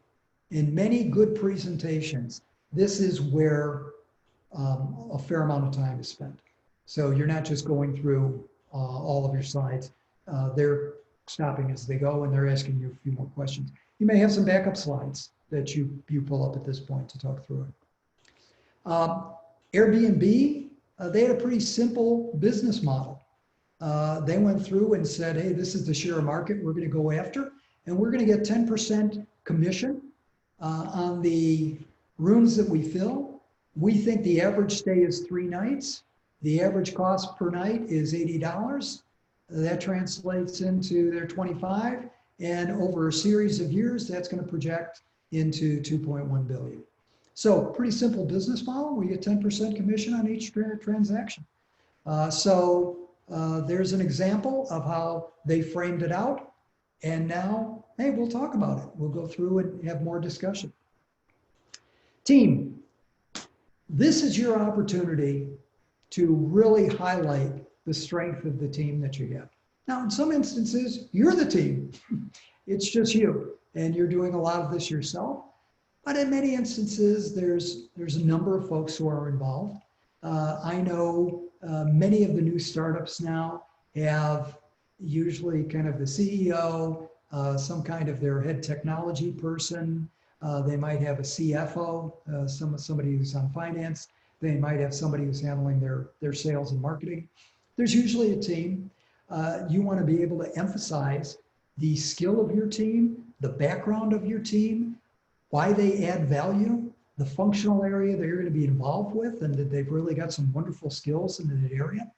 in many good presentations, this is where a fair amount of time is spent. So you're not just going through all of your slides. They're stopping as they go and they're asking you a few more questions. You may have some backup slides that you pull up at this point to talk through it. Airbnb, they had a pretty simple business model. They went through and said, hey, this is the share market we're going to go after, and we're going to get 10% commission on the rooms that we fill. We think the average stay is 3 nights. The average cost per night is $80. That translates into their 25, and over a series of years, that's going to project into 2.1 billion. So pretty simple business model. We get 10% commission on each transaction. There's an example of how they framed it out. And now, hey, we'll talk about it. We'll go through and have more discussion. Team, this is your opportunity to really highlight the strength of the team that you have. Now, in some instances, you're the team. It's just you, and you're doing a lot of this yourself. But in many instances, there's a number of folks who are involved. I know many of the new startups now have usually kind of the CEO, some kind of their head technology person. They might have a CFO, somebody who's on finance. They might have somebody who's handling their sales and marketing. There's usually a team. You want to be able to emphasize the skill of your team, the background of your team, why they add value, the functional area that you're going to be involved with, and that they've really got some wonderful skills in that area.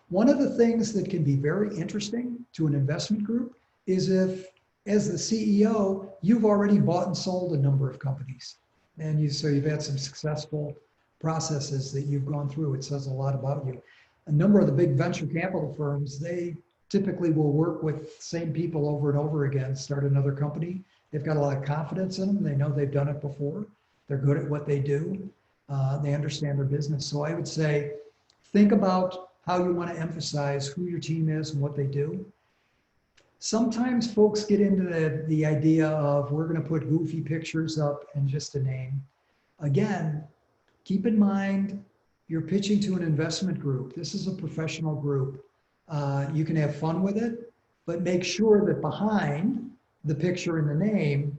One of the things that can be very interesting to an investment group is if, as the CEO, you've already bought and sold a number of companies. And so you've had some successful processes that you've gone through. It says a lot about you. A number of the big venture capital firms, they typically will work with the same people over and over again, start another company. They've got a lot of confidence in them. They know they've done it before. They're good at what they do. They understand their business. So I would say, think about how you want to emphasize who your team is and what they do. Sometimes folks get into the idea of we're going to put goofy pictures up and just a name. Again, keep in mind, you're pitching to an investment group. This is a professional group. You can have fun with it, but make sure that behind the picture and the name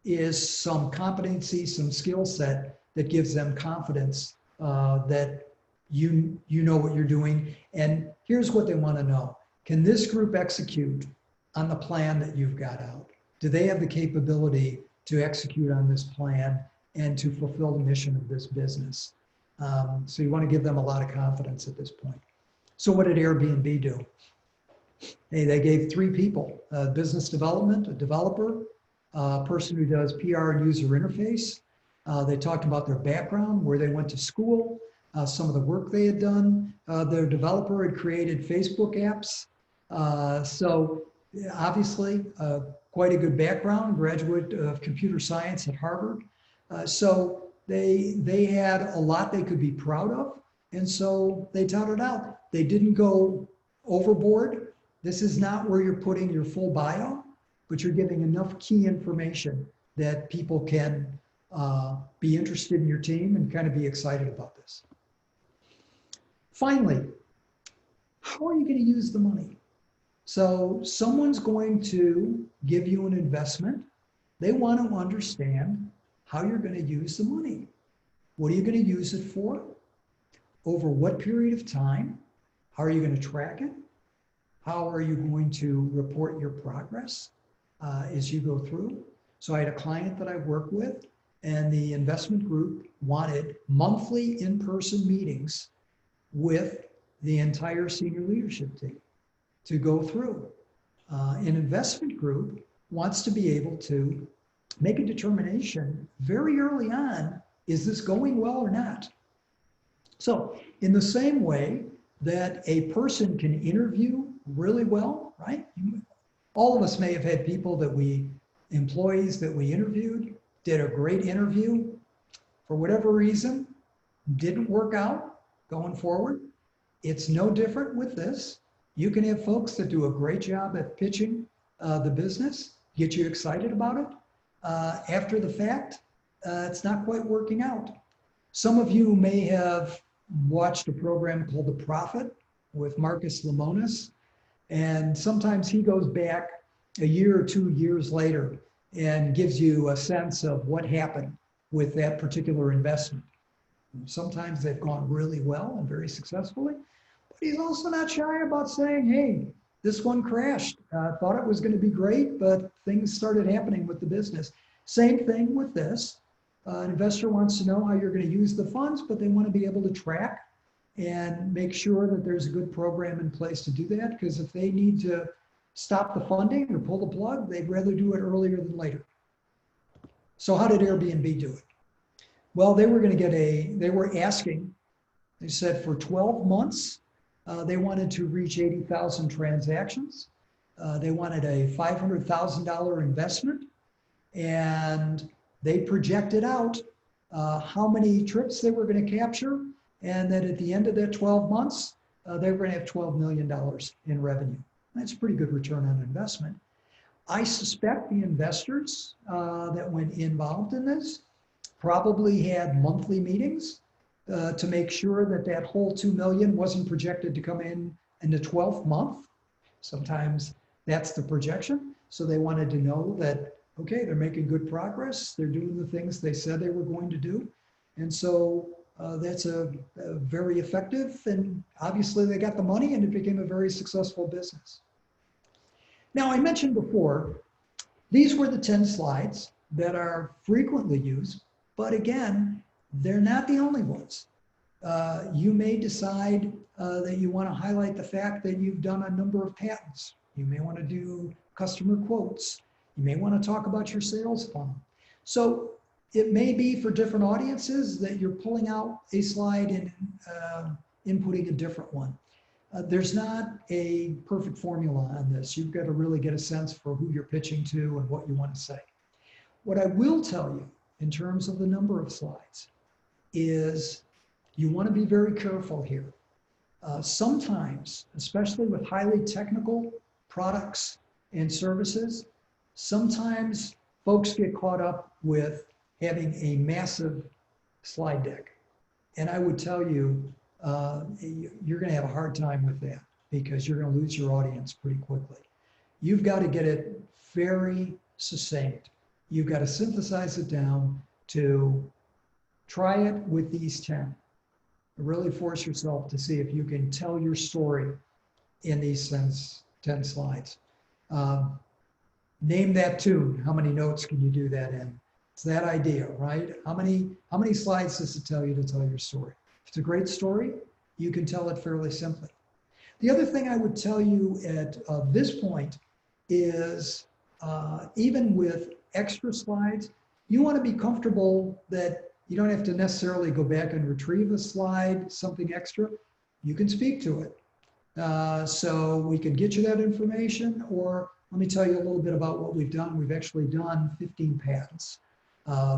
is some competency, some skill set that gives them confidence that you know what you're doing. And here's what they want to know. Can this group execute on the plan that you've got out? Do they have the capability to execute on this plan and to fulfill the mission of this business? So you want to give them a lot of confidence at this point. So what did Airbnb do? Hey, they gave 3 people, business development, a developer, a person who does PR and user interface. They talked about their background, where they went to school, some of the work they had done. Their developer had created Facebook apps. So obviously, quite a good background, graduate of computer science at Harvard. So they had a lot they could be proud of. And so they touted out. They didn't go overboard. This is not where you're putting your full bio, but you're giving enough key information that people can be interested in your team and kind of be excited about this. Finally, how are you going to use the money? So someone's going to give you an investment. They want to understand how you're going to use the money. What are you going to use it for? Over what period of time? How are you going to track it? How are you going to report your progress as you go through? So I had a client that I worked with, and the investment group wanted monthly in-person meetings with the entire senior leadership team to go through. An investment group wants to be able to make a determination very early on, is this going well or not? So in the same way that a person can interview really well, right? All of us may have had people employees that we interviewed, did a great interview, for whatever reason, didn't work out going forward. It's no different with this. You can have folks that do a great job at pitching the business, get you excited about it. After the fact, it's not quite working out. Some of you may have watched a program called The Prophet with Marcus Lemonis, and sometimes he goes back a year or 2 years later and gives you a sense of what happened with that particular investment. Sometimes they've gone really well and very successfully, but he's also not shy about saying, hey, this one crashed. Thought it was going to be great, but things started happening with the business. Same thing with this. An investor wants to know how you're going to use the funds, but they want to be able to track and make sure that there's a good program in place to do that, because if they need to stop the funding or pull the plug, they'd rather do it earlier than later. So how did Airbnb do it? Well, they were asking, they said for 12 months, they wanted to reach 80,000 transactions. They wanted a $500,000 investment, and they projected out how many trips they were going to capture, and that at the end of that 12 months, they were going to have $12 million in revenue. That's a pretty good return on investment. I suspect the investors that went involved in this probably had monthly meetings to make sure that that whole 2 million wasn't projected to come in the 12th month. Sometimes that's the projection. So they wanted to know that, okay, they're making good progress. They're doing the things they said they were going to do. And so that's a very effective, and obviously they got the money and it became a very successful business. Now, I mentioned before, these were the 10 slides that are frequently used, but again, they're not the only ones. You may decide that you want to highlight the fact that you've done a number of patents. You may want to do customer quotes. You may want to talk about your sales funnel. So it may be for different audiences that you're pulling out a slide and inputting a different one. There's not a perfect formula on this. You've got to really get a sense for who you're pitching to and what you want to say. What I will tell you in terms of the number of slides is you want to be very careful here. Sometimes, especially with highly technical products and services, sometimes folks get caught up with having a massive slide deck. And I would tell you, you're going to have a hard time with that because you're going to lose your audience pretty quickly. You've got to get it very succinct. You've got to synthesize it down to try it with these 10. Really force yourself to see if you can tell your story in these 10 slides. Name that tune. How many notes can you do that in? It's that idea, right? How many slides does it tell you to tell your story? If it's a great story, you can tell it fairly simply. The other thing I would tell you at this point is even with extra slides, you want to be comfortable that you don't have to necessarily go back and retrieve a slide, something extra. You can speak to it. So we can get you that information, or let me tell you a little bit about what we've done. We've actually done 15 patents.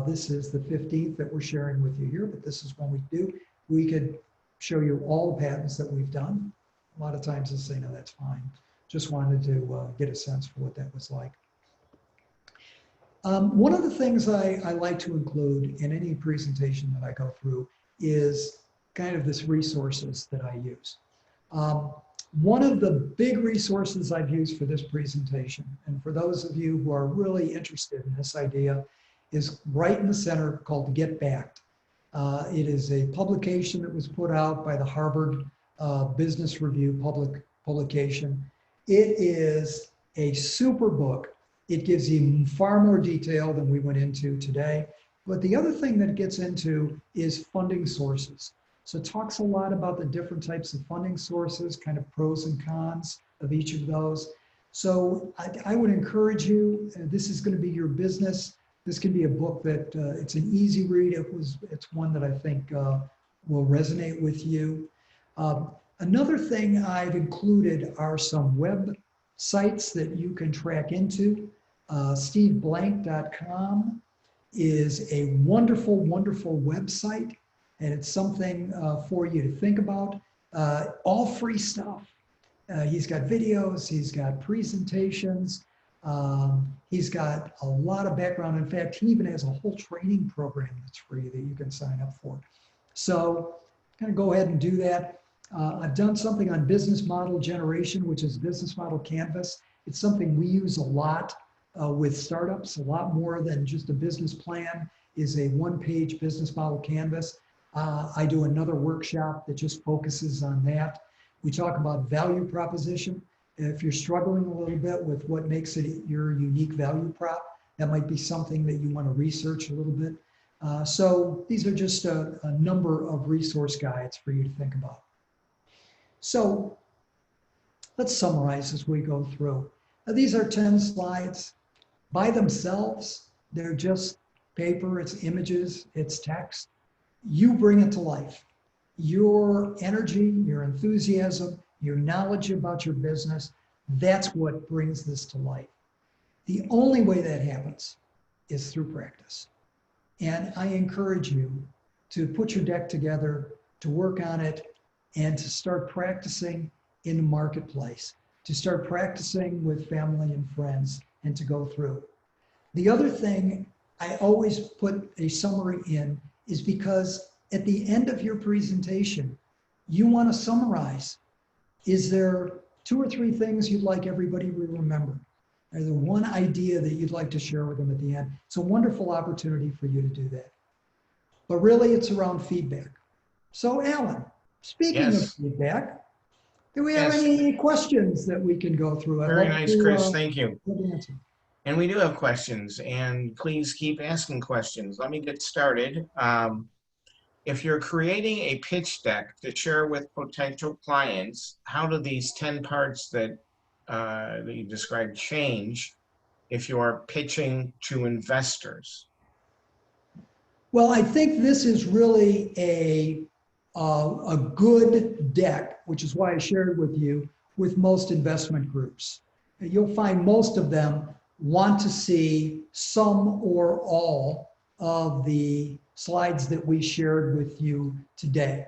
This is the 15th that we're sharing with you here, but this is one we do. We could show you all the patents that we've done. A lot of times they'll say, no, that's fine. Just wanted to get a sense for what that was like. One of the things I like to include in any presentation that I go through is kind of this resources that I use. One of the big resources I've used for this presentation, and for those of you who are really interested in this idea, is right in the center called Get Backed. It is a publication that was put out by the Harvard Business Review publication. It is a super book. It gives you far more detail than we went into today. But the other thing that it gets into is funding sources. So it talks a lot about the different types of funding sources, kind of pros and cons of each of those. So I would encourage you, this is going to be your business. This can be a book that it's an easy read. It's one that I think will resonate with you. Another thing I've included are some websites that you can track into. SteveBlank.com is a wonderful, wonderful website, and it's something for you to think about. All free stuff. He's got videos, he's got presentations, he's got a lot of background. In fact, he even has a whole training program that's free that you can sign up for. So kind of go ahead and do that. I've done something on business model generation, which is business model canvas. It's something we use a lot with startups, a lot more than just a business plan is a one-page business model canvas. I do another workshop that just focuses on that. We talk about value proposition. If you're struggling a little bit with what makes it your unique value prop, that might be something that you want to research a little bit. So these are just a number of resource guides for you to think about. So let's summarize as we go through. Now, these are 10 slides. By themselves, they're just paper, it's images, it's text. You bring it to life. Your energy, your enthusiasm, your knowledge about your business, that's what brings this to life. The only way that happens is through practice. And I encourage you to put your deck together, to work on it, and to start practicing in the marketplace, to start practicing with family and friends, and to go through. The other thing I always put a summary in is because at the end of your presentation, you want to summarize. Is there 2 or 3 things you'd like everybody to remember? Is there one idea that you'd like to share with them at the end? It's a wonderful opportunity for you to do that. But really, it's around feedback. So, Alan, speaking of feedback, do we have any questions that we can go through? Very nice, Chris. Thank you. Answer. And we do have questions, and please keep asking questions. Let me get started. If you're creating a pitch deck to share with potential clients, how do these 10 parts that you described change if you are pitching to investors? Well, I think this is really a good deck, which is why I shared it with you, with most investment groups. And you'll find most of them want to see some or all of the slides that we shared with you today.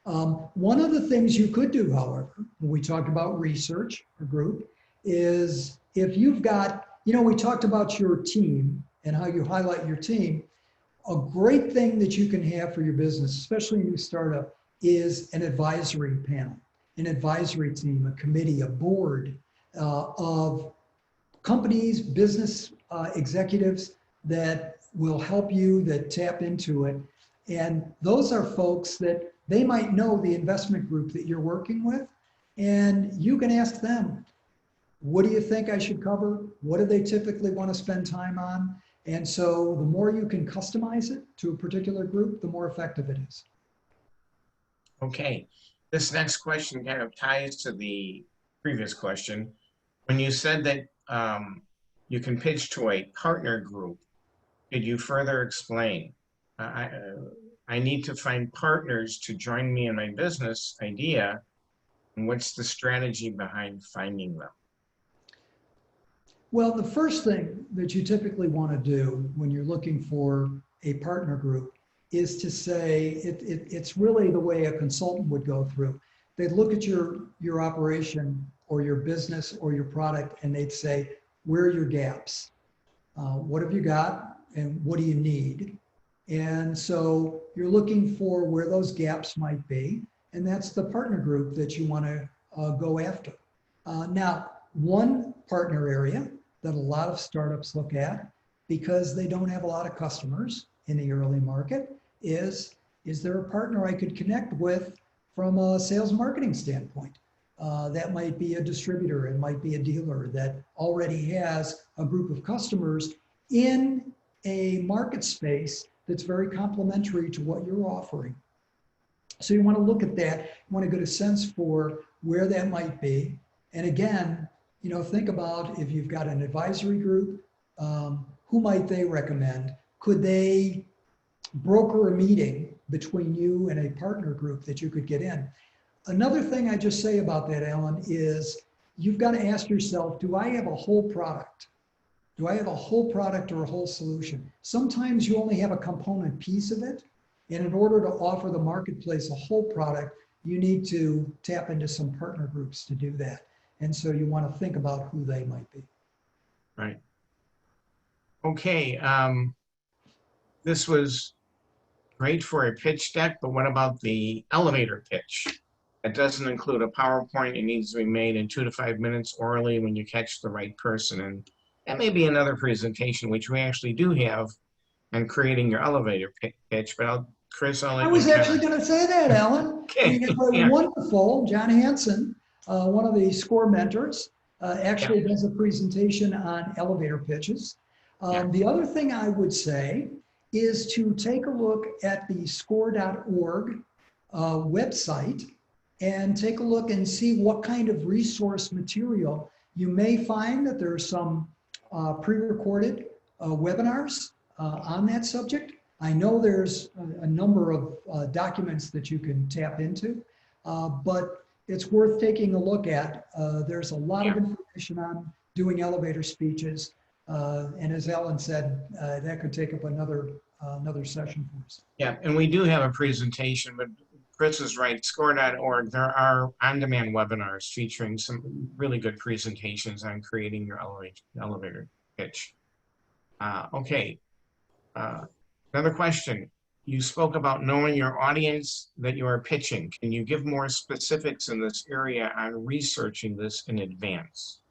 One of the things you could do, however, when we talked about research, a group, is if you've got, we talked about your team and how you highlight your team. A great thing that you can have for your business, especially a new startup, is an advisory panel, an advisory team, a committee, a board of companies, business executives that will help you, that tap into it. And those are folks that they might know the investment group that you're working with, and you can ask them, what do you think I should cover? What do they typically want to spend time on? And so the more you can customize it to a particular group, the more effective it is. Okay, this next question kind of ties to the previous question. When you said that you can pitch to a partner group, could you further explain? I need to find partners to join me in my business idea, and what's the strategy behind finding them? Well, the first thing that you typically want to do when you're looking for a partner group is to say, it's really the way a consultant would go through. They'd look at your operation or your business or your product, and they'd say, where are your gaps? What have you got and what do you need? And so you're looking for where those gaps might be, and that's the partner group that you want to go after. Now, one partner area that a lot of startups look at, because they don't have a lot of customers in the early market, is there a partner I could connect with from a sales marketing standpoint? That might be a distributor, it might be a dealer that already has a group of customers in a market space that's very complementary to what you're offering. So you want to look at that, you want to get a sense for where that might be. And again, think about if you've got an advisory group, who might they recommend? Could they broker a meeting between you and a partner group that you could get in? Another thing I just say about that, Alan, is you've got to ask yourself, do I have a whole product? Do I have a whole product or a whole solution? Sometimes you only have a component piece of it. And in order to offer the marketplace a whole product, you need to tap into some partner groups to do that. And so you want to think about who they might be. Right. Okay. This was great for a pitch deck, but what about the elevator pitch? It doesn't include a PowerPoint. It needs to be made in 2 to 5 minutes orally when you catch the right person. And that may be another presentation, which we actually do have on creating your elevator pitch, but Chris, I'll let I you was kind actually of, going to say that, Alan. We okay, have a yeah, wonderful, John Hanson, one of the SCORE mentors, yeah, actually does a presentation on elevator pitches. yeah, The other thing I would say is to take a look at the score.org website and take a look and see what kind of resource material. You may find that there are some pre-recorded webinars on that subject. I know there's a number of documents that you can tap into, but it's worth taking a look at. There's a lot of yeah. information on doing elevator speeches. And as Alan said, that could take up another session for us. Yeah, and we do have a presentation, but Chris is right, score.org, there are on-demand webinars featuring some really good presentations on creating your elevator pitch. Okay, another question. You spoke about knowing your audience that you are pitching. Can you give more specifics in this area on researching this in advance?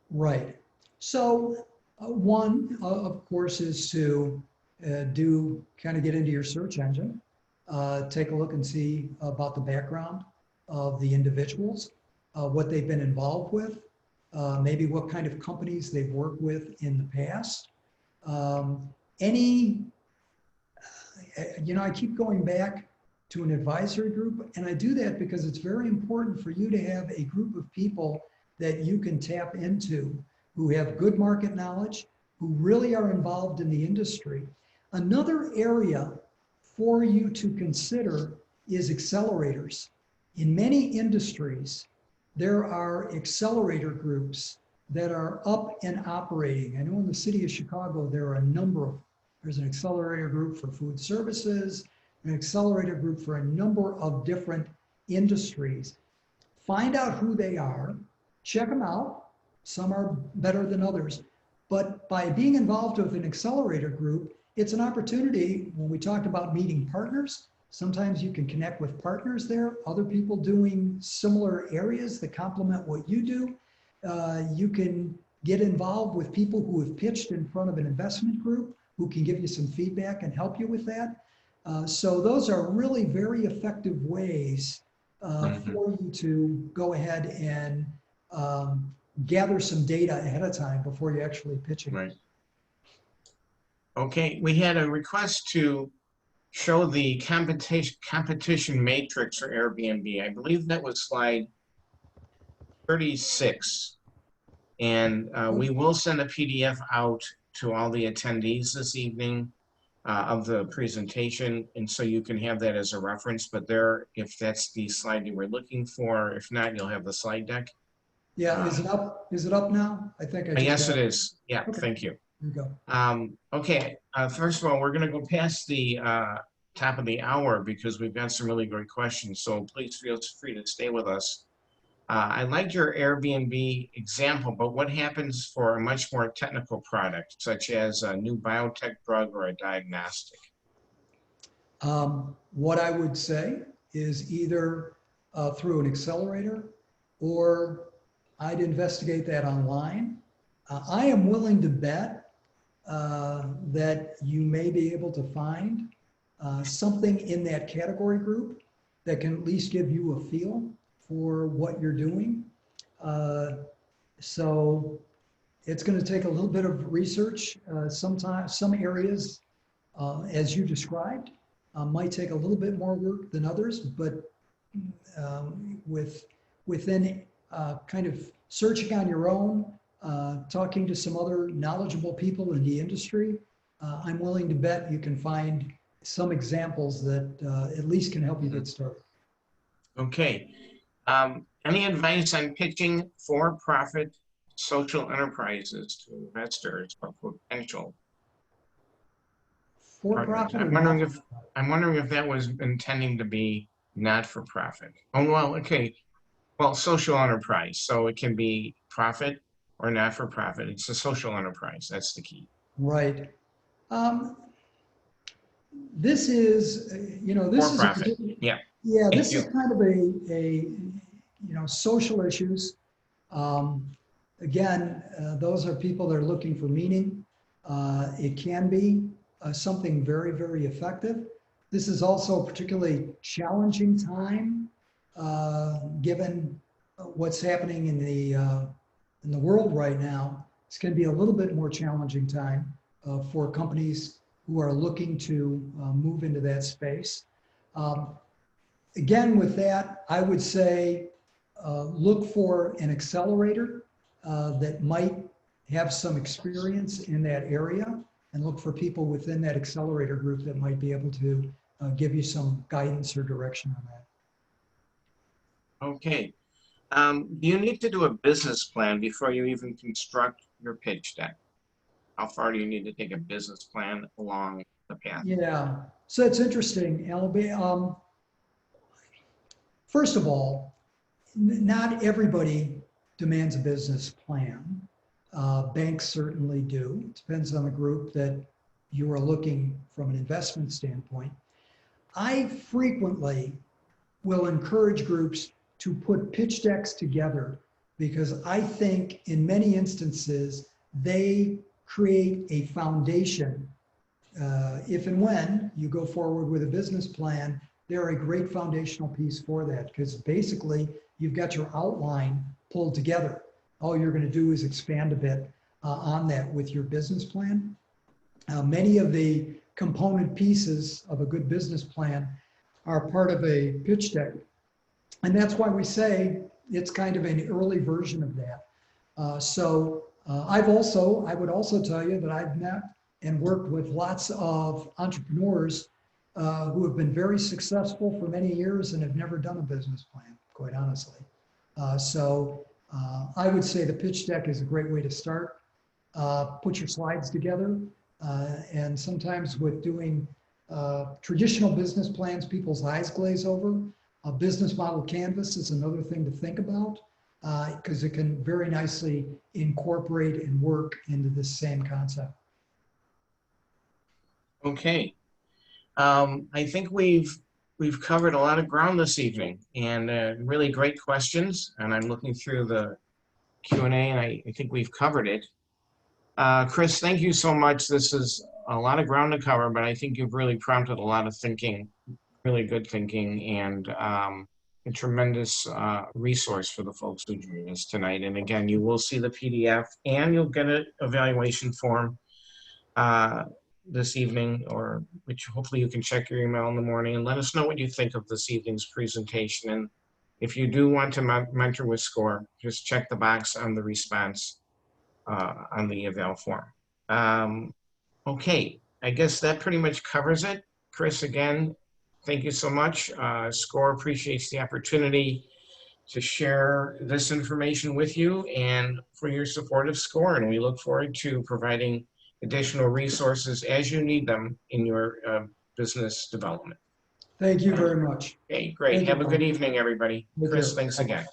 Right. So one, of course, is to do kind of get into your search engine, take a look and see about the background of the individuals, what they've been involved with, maybe what kind of companies they've worked with in the past. I keep going back to an advisory group, and I do that because it's very important for you to have a group of people that you can tap into who have good market knowledge, who really are involved in the industry. Another area for you to consider is accelerators. In many industries, there are accelerator groups that are up and operating. I know in the city of Chicago, there are a number of, there's an accelerator group for food services, an accelerator group for a number of different industries. Find out who they are, check them out. Some are better than others. But by being involved with an accelerator group, it's an opportunity. When we talked about meeting partners, sometimes you can connect with partners there, other people doing similar areas that complement what you do. You can get involved with people who have pitched in front of an investment group who can give you some feedback and help you with that. So those are really very effective ways for you to go ahead and gather some data ahead of time before you actually pitch it. Right. Okay, we had a request to show the competition matrix for Airbnb. I believe that was slide 36. And we will send a PDF out to all the attendees this evening of the presentation. And so you can have that as a reference, but there, if that's the slide you were looking for, if not, you'll have the slide deck. Yeah, is it up? Is it up now? I think I just yes, it is. Yeah, okay. Thank you. There you go. Okay, first of all, we're gonna go past the top of the hour because we've got some really great questions. So please feel free to stay with us. I liked your Airbnb example, but what happens for a much more technical product, such as a new biotech drug or a diagnostic? What I would say is either through an accelerator or I'd investigate that online. I am willing to bet that you may be able to find something in that category group that can at least give you a feel for what you're doing. So it's going to take a little bit of research. Sometimes some areas, as you described, might take a little bit more work than others, but within kind of searching on your own, talking to some other knowledgeable people in the industry, I'm willing to bet you can find some examples that at least can help you get started. Okay. Any advice on pitching for-profit social enterprises to investors or potential? For-profit. I'm wondering if that was intending to be not-for-profit. Oh well, okay. Well, social enterprise, so it can be profit or not-for-profit. It's a social enterprise. That's the key. Right. this is, this is, For-profit. Yeah. yeah, Thank this you. is kind of social issues. Um, Again, those are people that are looking for meaning. It can be something very, very effective. This is also a particularly challenging time, given what's happening in the world right now. It's going to be a little bit more challenging time for companies who are looking to move into that space. Again, with that, I would say look for an accelerator that might have some experience in that area, and look for people within that accelerator group that might be able to give you some guidance or direction on that. Okay. Do you need to do a business plan before you even construct your pitch deck? How far do you need to take a business plan along the path? Yeah, so it's interesting, LB. First of all, not everybody demands a business plan. Banks certainly do. It depends on the group that you are looking from an investment standpoint. I frequently will encourage groups to put pitch decks together because I think in many instances they create a foundation. If and when you go forward with a business plan, they're a great foundational piece for that, because basically you've got your outline pulled together. All you're going to do is expand a bit on that with your business plan. Many of the component pieces of a good business plan are part of a pitch deck. And that's why we say it's kind of an early version of that. I would also tell you that I've met and worked with lots of entrepreneurs who have been very successful for many years and have never done a business plan, quite honestly. I would say the pitch deck is a great way to start. Put your slides together, and sometimes with doing traditional business plans, people's eyes glaze over. A business model canvas is another thing to think about, because it can very nicely incorporate and work into this same concept. Okay. I think we've covered a lot of ground this evening, and really great questions. And I'm looking through the Q&A, and I think we've covered it. Chris, thank you so much. This is a lot of ground to cover, but I think you've really prompted a lot of thinking, really good thinking, and a tremendous resource for the folks who joined us tonight. And again, you will see the PDF, and you'll get an evaluation form this evening, or which hopefully you can check your email in the morning and let us know what you think of this evening's presentation. And if you do want to mentor with SCORE, just check the box on the response on the eval form. Okay, I guess that pretty much covers it. Chris, again, thank you so much. SCORE appreciates the opportunity to share this information with you and for your support of SCORE, and we look forward to providing additional resources as you need them in your business development. Thank you very much. Okay, great. Have a good evening, everybody. Chris, thanks again.